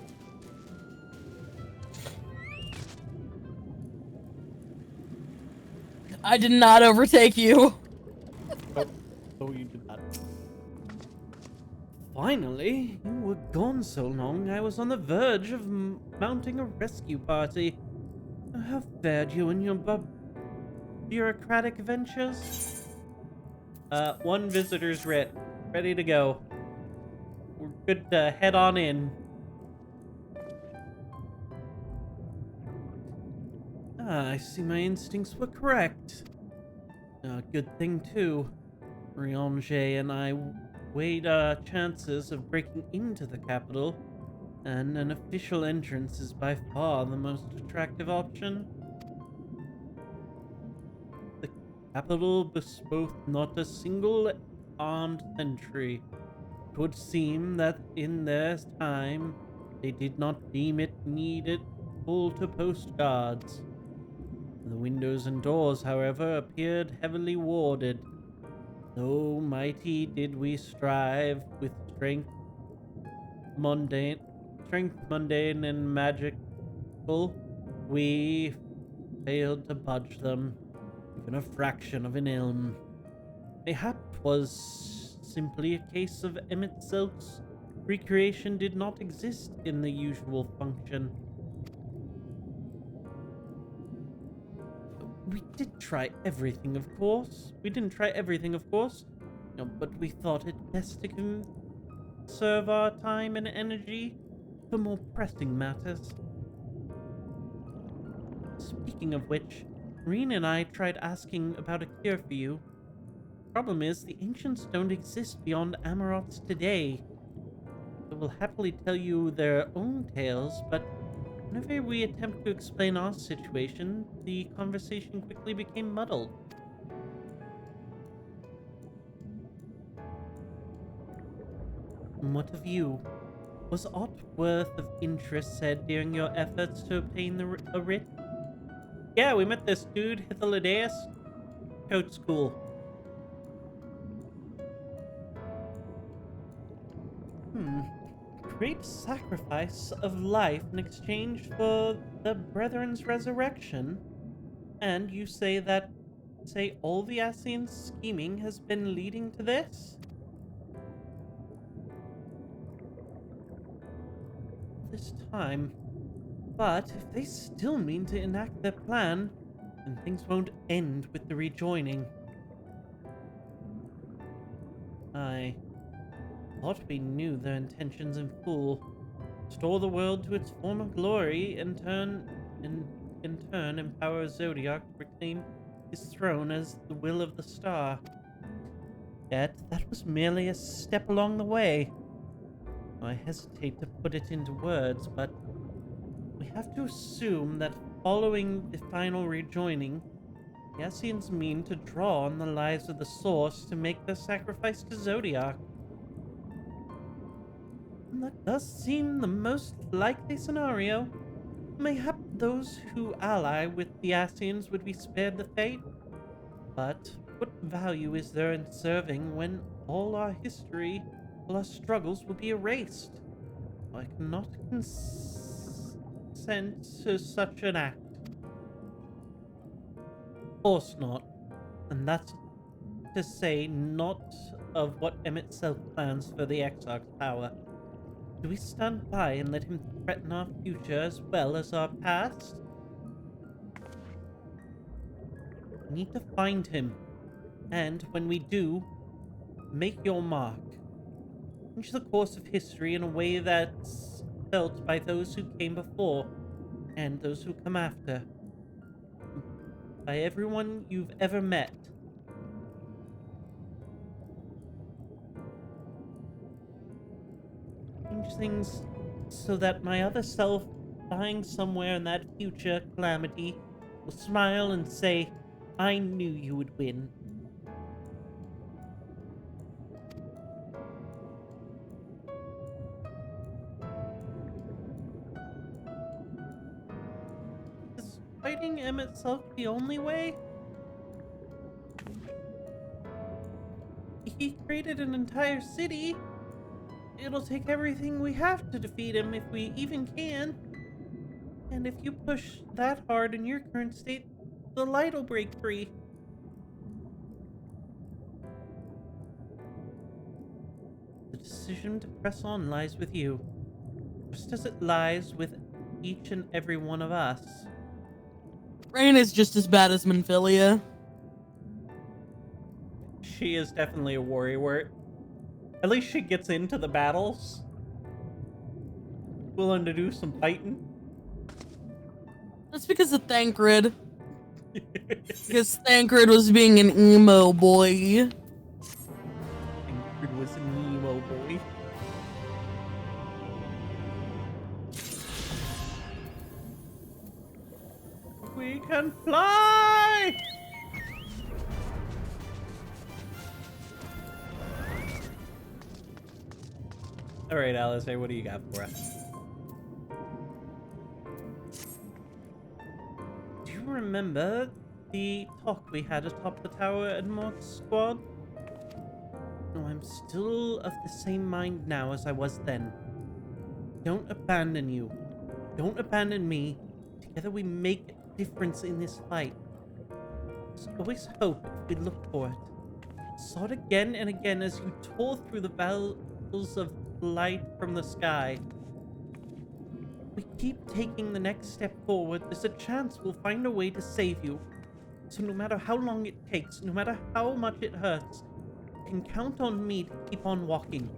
I did not overtake you. Oh, you did not. Finally, you were gone so long, I was on the verge of mounting a rescue party. How fared you in your bureaucratic ventures? One visitor's writ. Ready to go. We're good to head on in. Ah, I see my instincts were correct. Good thing, too. Riange and I weighed our chances of breaking into the capital, and an official entrance is by far the most attractive option. The capital boasts not a single armed sentry. It would seem that in their time, they did not deem it needed to post guards. The windows and doors, however, appeared heavily warded. Though mighty did we strive with strength mundane and magical, we failed to budge them, even a fraction of an ilm. Mayhap 'twas simply a case of Emetzel's recreation did not exist in the usual function. We did try everything, of course. We didn't try everything, of course. No, but we thought it best to conserve our time and energy for more pressing matters. Speaking of which, Reen and I tried asking about a cure for you. Problem is, the ancients don't exist beyond Amarots today. They will happily tell you their own tales, but whenever we attempt to explain our situation, the conversation quickly became muddled. And what of you? Was aught worth of interest said during your efforts to obtain a writ? Yeah, we met this dude, Hythlodaeus. Coat school. Great sacrifice of life in exchange for the brethren's resurrection? And you say all the Ascian scheming has been leading to this? This time. But if they still mean to enact their plan, then things won't end with the rejoining. I thought we knew their intentions in full. Restore the world to its former glory, and in turn empower Zodiac to reclaim his throne as the will of the star. Yet that was merely a step along the way. I hesitate to put it into words, but we have to assume that following the final rejoining, The Ascians mean to draw on the lives of the Source to make their sacrifice to Zodiac. And that does seem the most likely scenario. Mayhap those who ally with the Ascians would be spared the fate. But what value is there in serving when all our history, all our struggles will be erased? I cannot consent to such an act. Of course not. And that's to say not of what MSQ plans for the Exarch's power. Do we stand by and let him threaten our future as well as our past? We need to find him. And when we do, make your mark. Change the course of history in a way that's felt by those who came before and those who come after. By everyone you've ever met. Change things so that my other self, lying somewhere in that future calamity, will smile and say, I knew you would win. Is fighting MSQ the only way? He created an entire city. It'll take everything we have to defeat him if we even can. And if you push that hard in your current state, the light will break free. The decision to press on lies with you, just as it lies with each and every one of us. Rain is just as bad as Minfilia. She is definitely a warrior. At least she gets into the battles. Willing to do some fighting. That's because of Thancred. Because Thancred was being an emo boy. Ingrid was an emo boy. We can fly! Alright, Alistair, what do you got for us? Do you remember the talk we had atop the tower at Mort's squad? No, I'm still of the same mind now as I was then. Don't abandon you. Don't abandon me. Together we make a difference in this fight. There's always hope if we look for it. Saw it again and again as you tore through the valleys of light from the sky. We keep taking the next step forward, there's a chance we'll find a way to save you. So no matter how long it takes, no matter how much it hurts, you can count on me to keep on walking.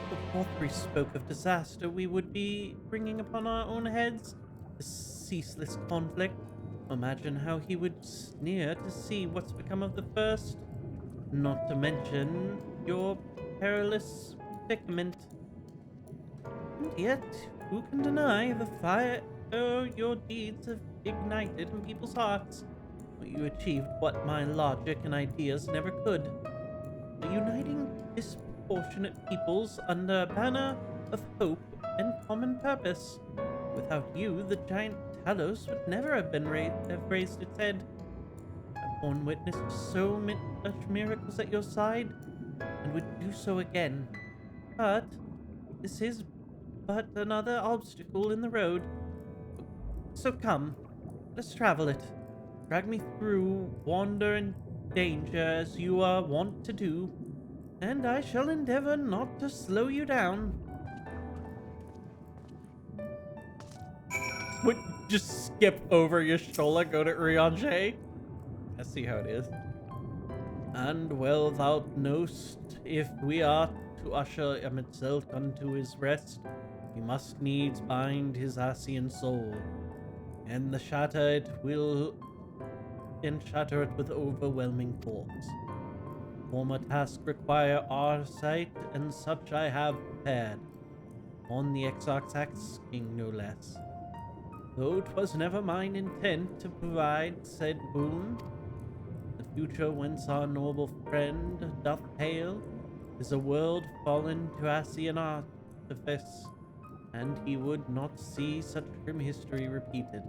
Before we spoke of disaster we would be bringing upon our own heads, the ceaseless conflict. Imagine how he would sneer to see what's become of the first. Not to mention your perilous predicament. And yet, who can deny the fire your deeds have ignited in people's hearts? But you achieved what my logic and ideas never could. By uniting disproportionate peoples under a banner of hope and common purpose. Without you, the giant Talos would never have been raised its head. I've borne witness to so much miracles at your side, and would do so again. But this is but another obstacle in the road. So come, let's travel it. Drag me through wander and danger as you are wont to do, and I shall endeavor not to slow you down. Would just skip over Y'shtola, go to Urianger? I see how it is. And well thou knowst, if we are to usher Emetzelk unto his rest, we must needs bind his Ascian soul, and shatter it with overwhelming force. Former tasks require our sight, and such I have prepared. On the Exarch's asking, no less. Though 'twas never mine intent to provide said boon, the future whence our noble friend doth hail is a world fallen to Asian artifice, and he would not see such grim history repeated.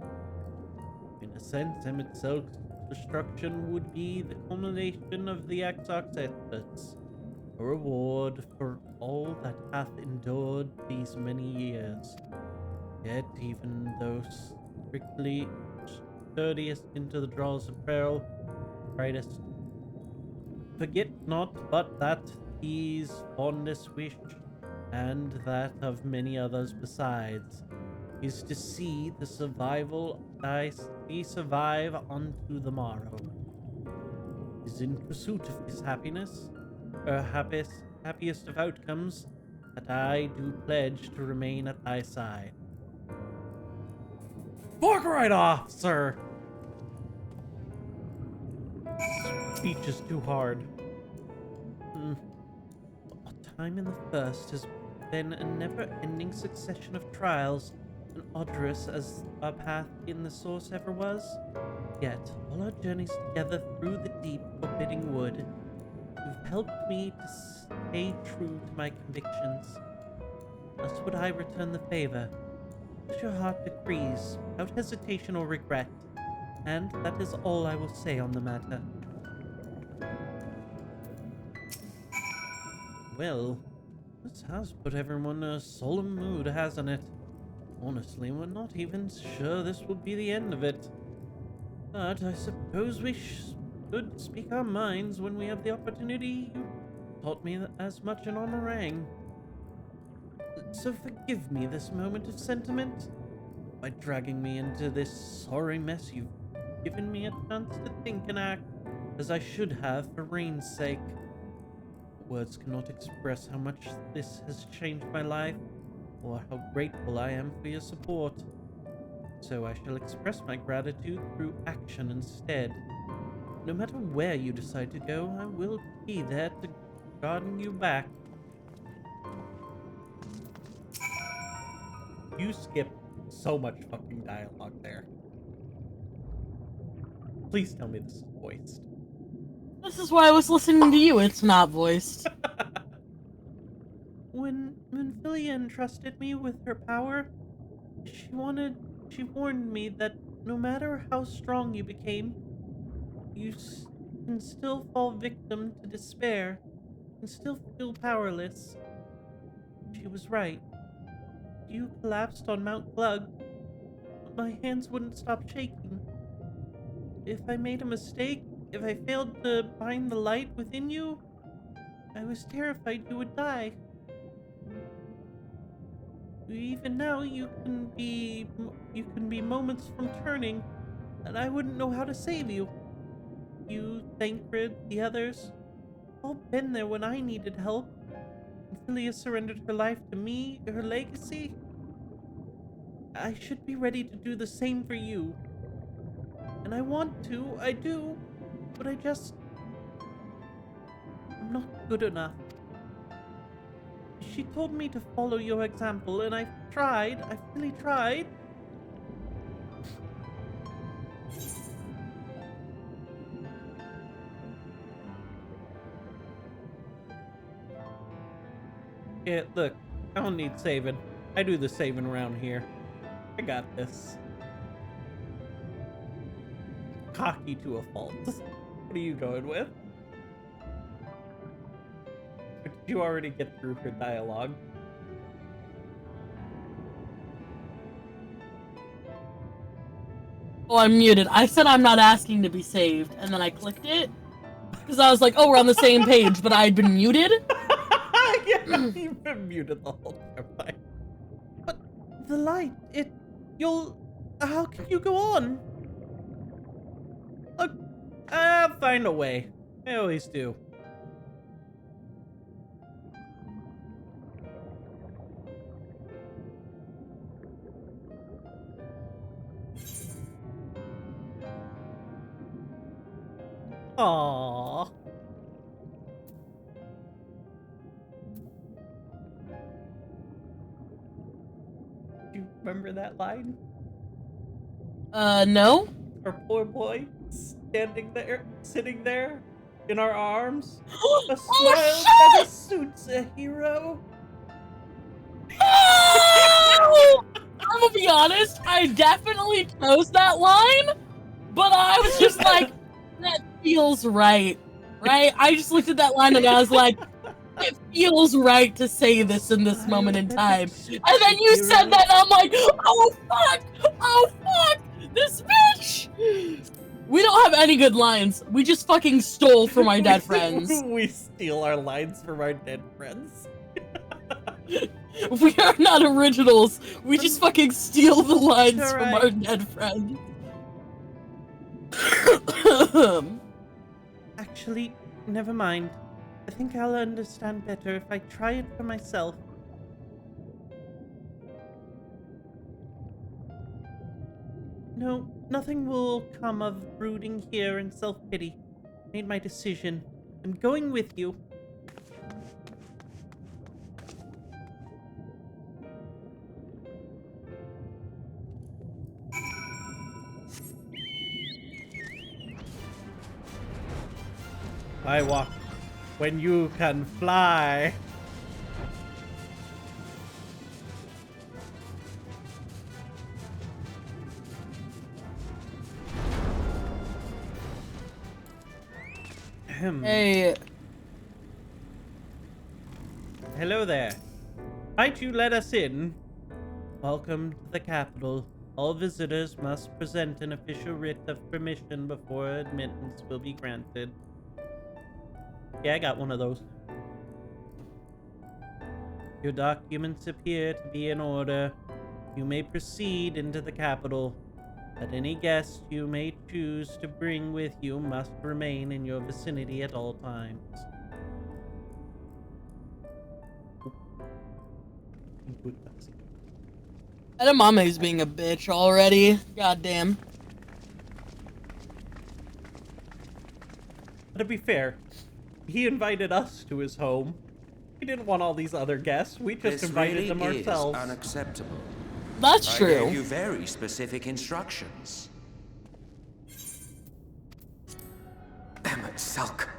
In a sense, Emmett's self-destruction would be the culmination of the Exarch's efforts, a reward for all that hath endured these many years. Yet, even though strictly sturdiest into the draws of peril, brightest, forget not but that his fondest wish, and that of many others besides, is to see the survive unto the morrow. Is in pursuit of this happiness, or happiest of outcomes, that I do pledge to remain at thy side. Fuck right off, sir! Speech is too hard. Time in the first has been a never-ending succession of trials, and odorous as our path in the source ever was. Yet, all our journeys together through the deep, forbidding wood, you've helped me to stay true to my convictions. Thus would I return the favor, as your heart decrees, without hesitation or regret, and that is all I will say on the matter. Well, this has put everyone in a solemn mood, hasn't it? Honestly, we're not even sure this will be the end of it. But I suppose we should speak our minds when we have the opportunity. You taught me as much in Onorang. So forgive me this moment of sentiment. By dragging me into this sorry mess, you've given me a chance to think and act as I should have for Rain's sake. Words cannot express how much this has changed my life, or how grateful I am for your support. So I shall express my gratitude through action instead. No matter where you decide to go, I will be there to guard you back. You skipped so much fucking dialogue there. Please tell me this is voiced. This is why I was listening to you. It's not voiced. When Philia entrusted me with her power, she warned me that no matter how strong you became, you can still fall victim to despair and still feel powerless. She was right. You collapsed on Mount Glug, but my hands wouldn't stop shaking. If I made a mistake, if I failed to bind the light within you, I was terrified you would die. Even now, you can be moments from turning, and I wouldn't know how to save you. You, Thancred, the others, all been there when I needed help. And Philia surrendered her life to me, her legacy. I should be ready to do the same for you. And I want to, I do, but I'm not good enough. She told me to follow your example, and I've really tried. Yeah, look, I don't need saving. I do the saving around here. I got this. Cocky to a fault. What are you going with? Or did you already get through her dialogue? Oh, I'm muted. I said I'm not asking to be saved, and then I clicked it. Because I was like, oh, we're on the same page, but I'd been muted? Yeah, you've been muted the whole time. But the light, how can you go on? Look, I'll find a way. I always do. Aww. Do you remember that line? No? Our poor boy standing there, sitting there in our arms. A Oh, smile that shit! suits a hero. Oh! I'm gonna be honest, I definitely chose that line, but I was just like, that feels right. Right? I just looked at that line and I was like, it feels right to say this in this moment in time. And then you said that, and I'm like, oh fuck! Oh fuck! This bitch! We don't have any good lines. We just fucking stole from our dead friends. We steal our lines from our dead friends. We are not originals. We just fucking steal the lines from our Alright. dead friends. Actually, never mind. I think I'll understand better if I try it for myself. No, nothing will come of brooding here in self-pity. Made my decision. I'm going with you. I walk when you can fly. Hey, Hello there. Might you let us in? Welcome to the capital. All visitors must present an official writ of permission before admittance will be granted. Yeah, I got one of those. Your documents appear to be in order. You may proceed into the capital. But any guest you may choose to bring with you must remain in your vicinity at all times. Edamame's being a bitch already. Goddamn. But to be fair, he invited us to his home. He didn't want all these other guests. We just This invited really them is ourselves. unacceptable. That's I true. gave you very specific instructions. Emmett Sulk.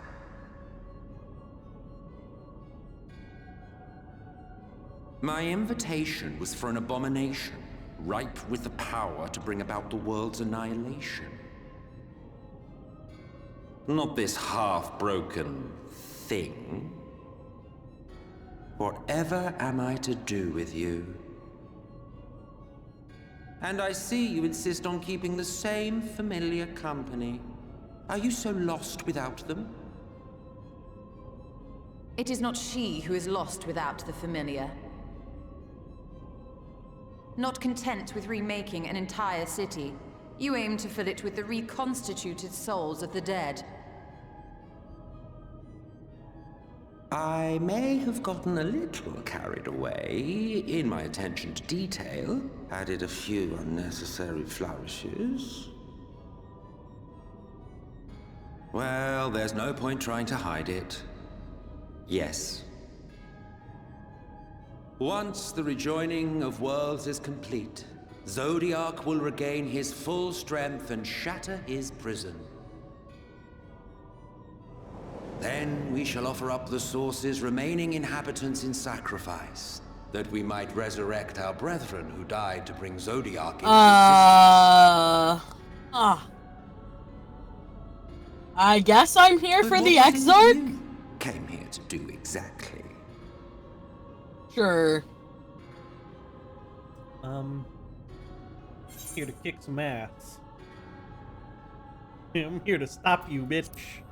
My invitation was for an abomination, ripe with the power to bring about the world's annihilation. Not this half-broken thing. Whatever am I to do with you? And I see you insist on keeping the same familiar company. Are you so lost without them? It is not she who is lost without the familiar. Not content with remaking an entire city, you aim to fill it with the reconstituted souls of the dead. I may have gotten a little carried away in my attention to detail, added a few unnecessary flourishes. Well, there's no point trying to hide it. Yes. Once the rejoining of worlds is complete, Zodiac will regain his full strength and shatter his prison. Then we shall offer up the Source's remaining inhabitants in sacrifice, that we might resurrect our brethren who died to bring Zodiac into I guess I'm here existence. for But the what is it Exarch? you came here to do exactly? Sure. Here to kick some ass. I'm here to stop you, bitch.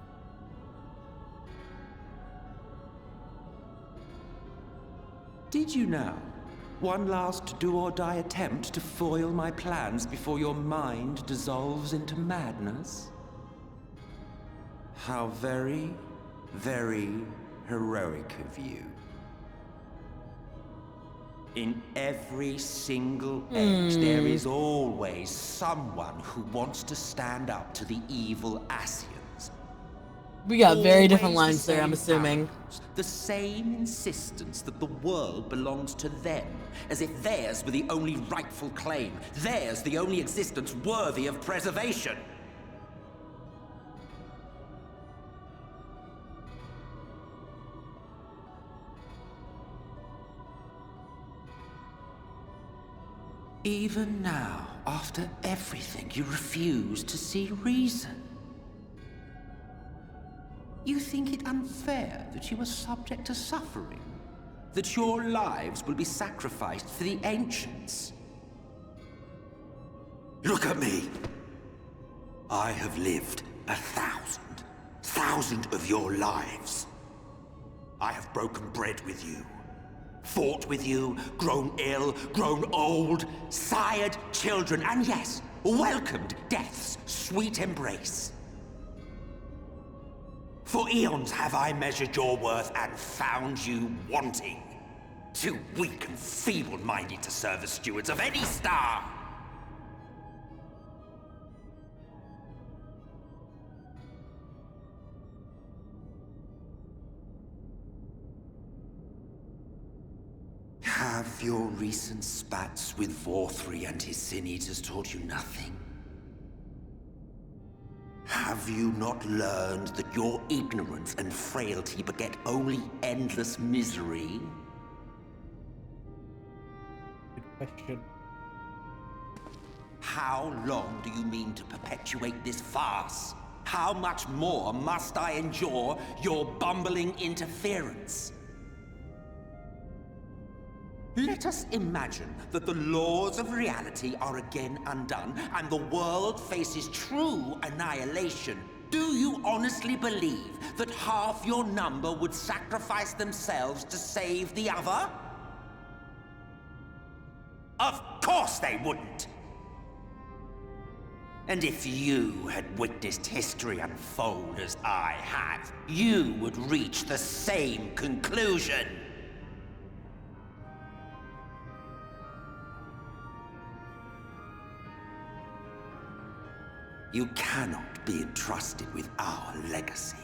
Did you now? One last do-or-die attempt to foil my plans before your mind dissolves into madness? How very, very heroic of you. In every single age, there is always someone who wants to stand up to the evil Asians. We got very different Always lines the there, I'm same assuming. arrows, the same insistence that the world belongs to them, as if theirs were the only rightful claim, theirs the only existence worthy of preservation. Even now, after everything, you refuse to see reason. You think it unfair that you are subject to suffering? That your lives will be sacrificed for the ancients? Look at me! I have lived 1,000 of your lives. I have broken bread with you, fought with you, grown ill, grown old, sired children, and yes, welcomed death's sweet embrace. For eons have I measured your worth and found you wanting. Too weak and feeble-minded to serve as stewards of any star. Have your recent spats with Vorthri and his Sin Eaters taught you nothing? Have you not learned that your ignorance and frailty beget only endless misery? Good question. How long do you mean to perpetuate this farce? How much more must I endure your bumbling interference? Let us imagine that the laws of reality are again undone, and the world faces true annihilation. Do you honestly believe that half your number would sacrifice themselves to save the other? Of course they wouldn't! And if you had witnessed history unfold as I have, you would reach the same conclusion. You cannot be entrusted with our legacy.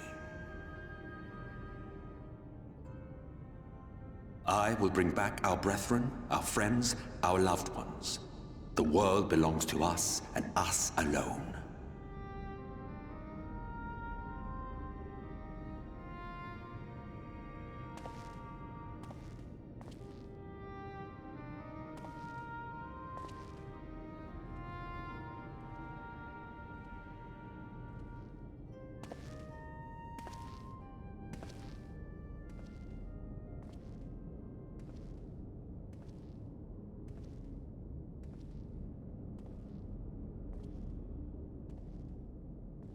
I will bring back our brethren, our friends, our loved ones. The world belongs to us, and us alone.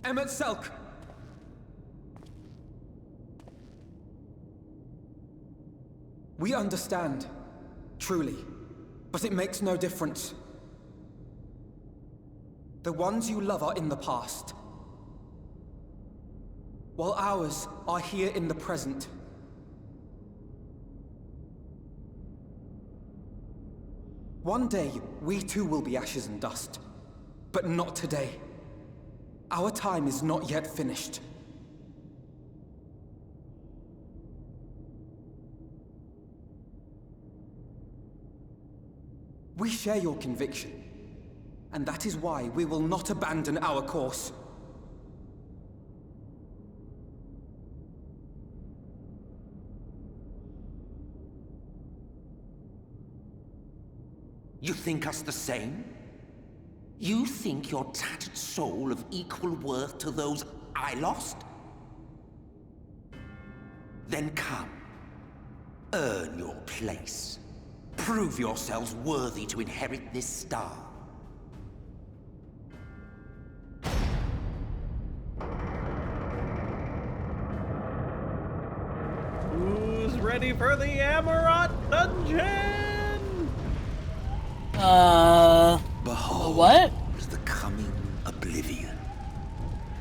MSQ! We understand, truly, but it makes no difference. The ones you love are in the past, while ours are here in the present. One day, we too will be ashes and dust, but not today. Our time is not yet finished. We share your conviction, and that is why we will not abandon our course. You think us the same? You think your tattered soul of equal worth to those I lost? Then come. Earn your place. Prove yourselves worthy to inherit this star. Who's ready for the Amarat dungeon? Behold, What? was the coming oblivion.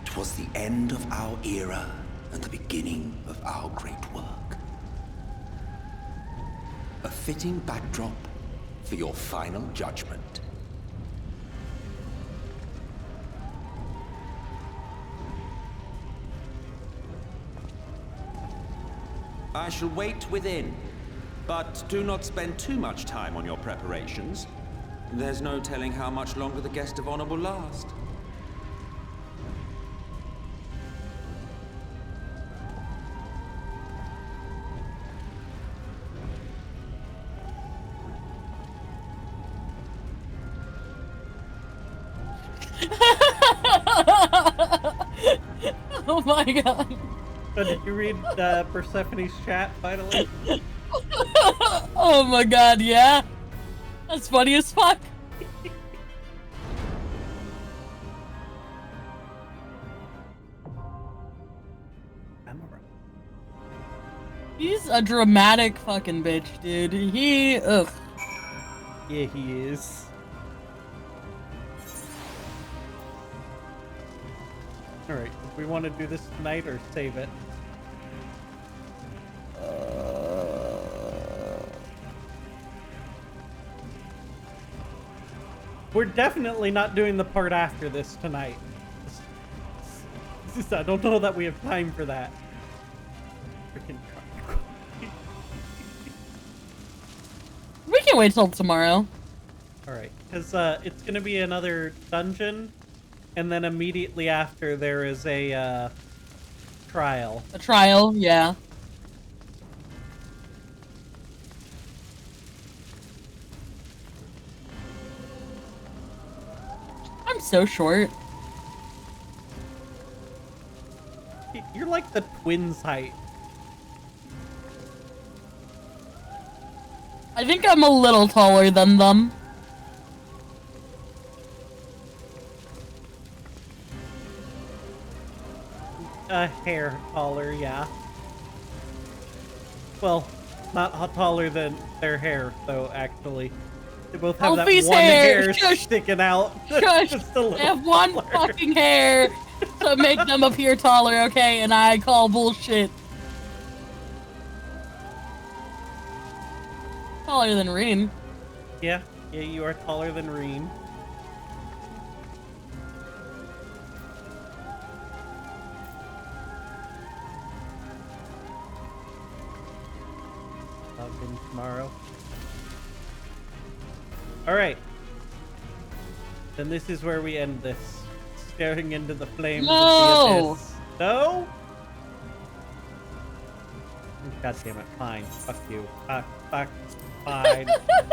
'Twas the end of our era and the beginning of our great work. A fitting backdrop for your final judgment. I shall wait within. But do not spend too much time on your preparations. There's no telling how much longer the guest of honor will last. Oh my god. So did you read Persephone's chat finally? Oh my god, yeah. That's funny as fuck. He's a dramatic fucking bitch, dude. Ugh. Yeah, he is. Alright, do we want to do this tonight or save it? We're definitely not doing the part after this tonight. I don't know that we have time for that. Freaking We can wait till tomorrow. Alright, because it's going to be another dungeon, and then immediately after there is a trial. A trial, yeah. I'm so short. You're like the twins' height. I think I'm a little taller than them. A hair taller, yeah. Well, not taller than their hair, though, actually. They both have Alfie's that one hair Shush. sticking out. Shush! Just a little They have one taller. fucking hair to make them appear taller, okay? And I call bullshit. Taller than Reen. Yeah, you are taller than Reen. Log in tomorrow. Alright. Then this is where we end this. Staring into the flames of the abyss. No? God damn it. Fine. Fuck you. Fuck. Fine.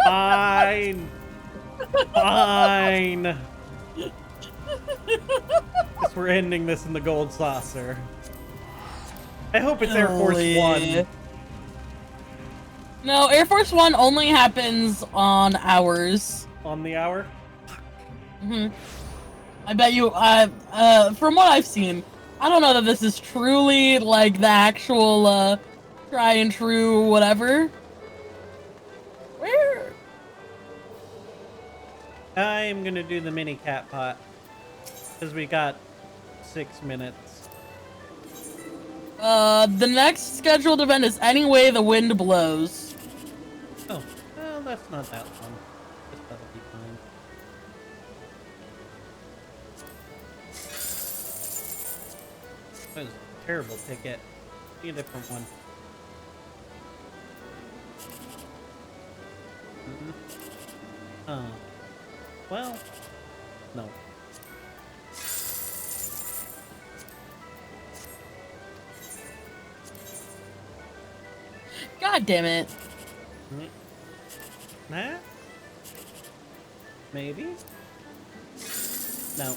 Fine. Fine. Guess we're ending this in the gold saucer. I hope it's Air Force One. No, Air Force One only happens on hours. On the hour? I bet you, from what I've seen, I don't know that this is truly, like, the actual, try and true whatever. Where? I'm gonna do the mini cat pot. Because we got 6 minutes. The next scheduled event is Any Way the Wind Blows. Oh, well, that's not that long. Guess that'll be fine. That was a terrible ticket. Be a different one. Oh. Well, no. God damn it. Nah? Maybe? No.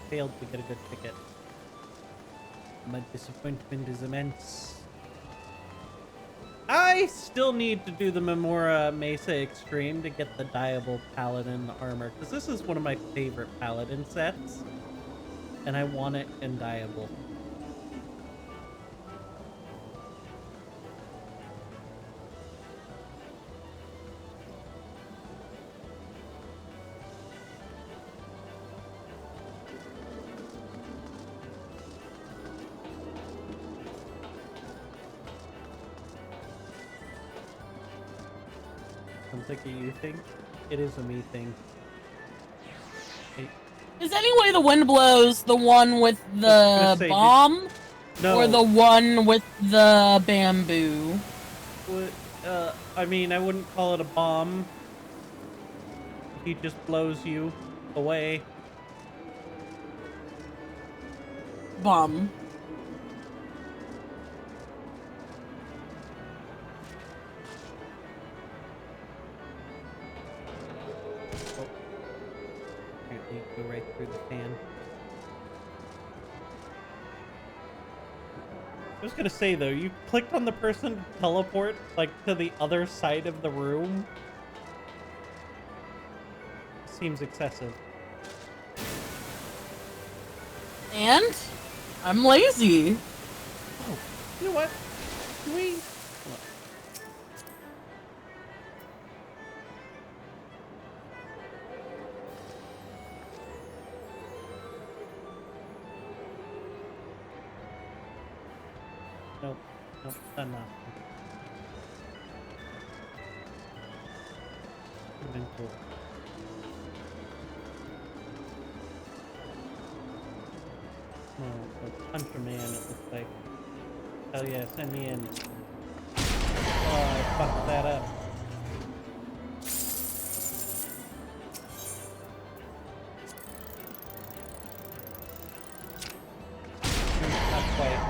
Failed to get a good ticket. My disappointment is immense. I still need to do the Memora Mesa Extreme to get the Diable Paladin armor, because this is one of my favorite Paladin sets, and I want it in Diable. Sounds like a you thing. It is a me thing. Hey. Is any way the wind blows the one with the say, bomb? No. Or the one with the bamboo? I mean, I wouldn't call it a bomb. He just blows you away. Bomb. Apparently, go right through the fan. I was gonna say though, you clicked on the person to teleport like to the other side of the room. Seems excessive. And I'm lazy. Oh, you know what? Can we? Nope. Nope. Done now. Would've been cool. Oh, a Hunter Man, it looks like. Hell yeah, send me in. Oh, I fucked that up. Not quite.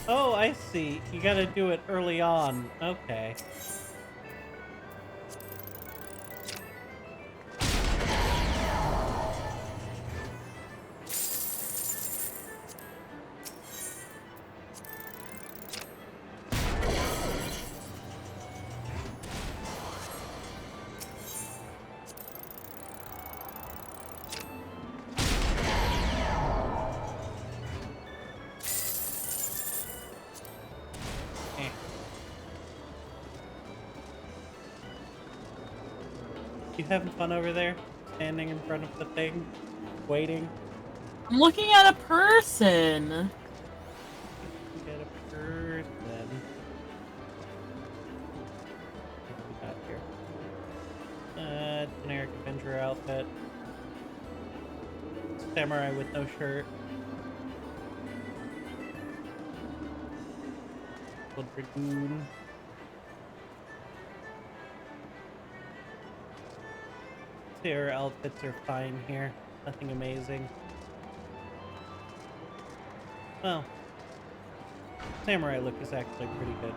Oh, I see. You gotta do it early on. Okay. You having fun over there? Standing in front of the thing? Waiting? I'm looking at a person. Get a person. What we got here? Generic adventure outfit. Samurai with no shirt. Little dragoon. Their outfits are fine here. Nothing amazing. Well, samurai look is actually pretty good.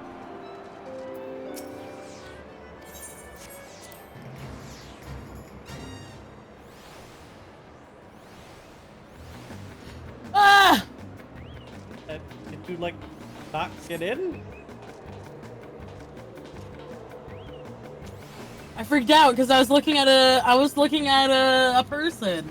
Ah! Did you like not get in? I freaked out because I was looking at a person.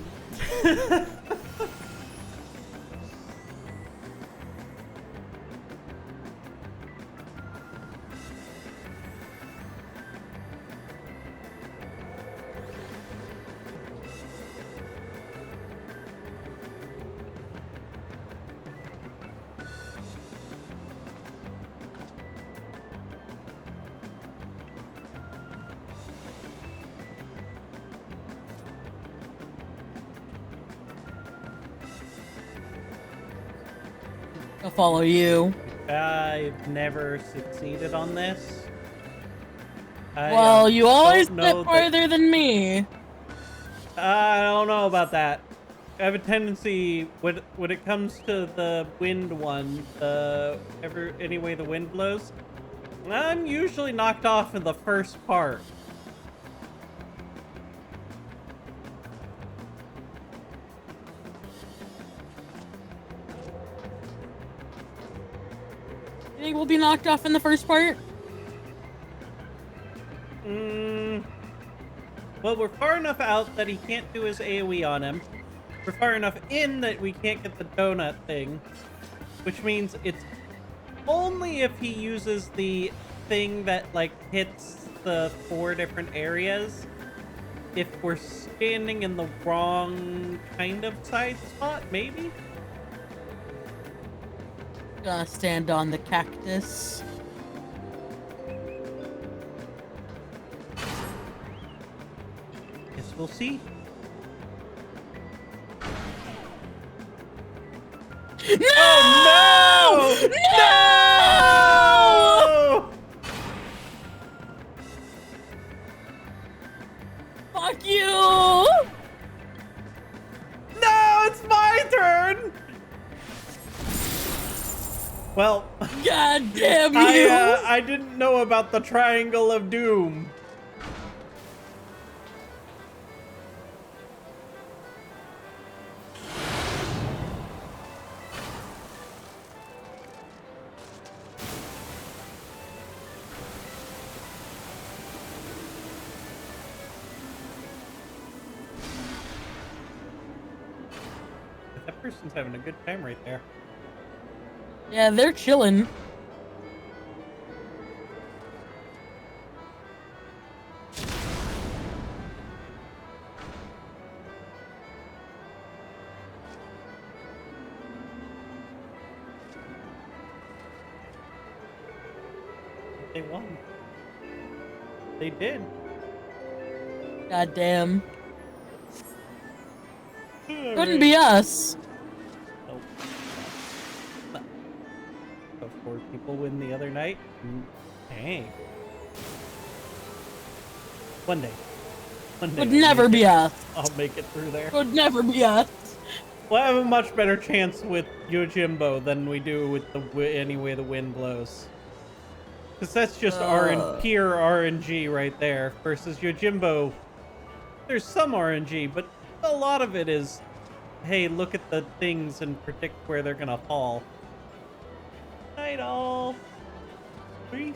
I'll follow you. I've never succeeded on this. Well, you always don't get know farther than me. I don't know about that. I have a tendency when it comes to the wind one, any way the wind blows, I'm usually knocked off in the first part. will be knocked off in the first part? Well, we're far enough out that he can't do his AoE on him. We're far enough in that we can't get the donut thing, which means it's only if he uses the thing that, like, hits the 4 different areas. If we're standing in the wrong kind of side spot, maybe? Gonna stand on the cactus. Guess we'll see. No! Oh, no! No! No! Fuck you! No, it's my turn! Well, God damn you! I didn't know about the Triangle of Doom. That person's having a good time right there. Yeah, they're chilling. They won. They did. God damn. Couldn't Alright. be us. Nope. So 4 people win the other night. Dang. One day. One day. Would I'll never make be it- us. I'll make it through there. Would never be us. We'll have a much better chance with Yojimbo than we do with any way the wind blows. Because that's just pure RNG right there. Versus Yojimbo, there's some RNG, but a lot of it is, hey, look at the things and predict where they're gonna fall. Night all. 3,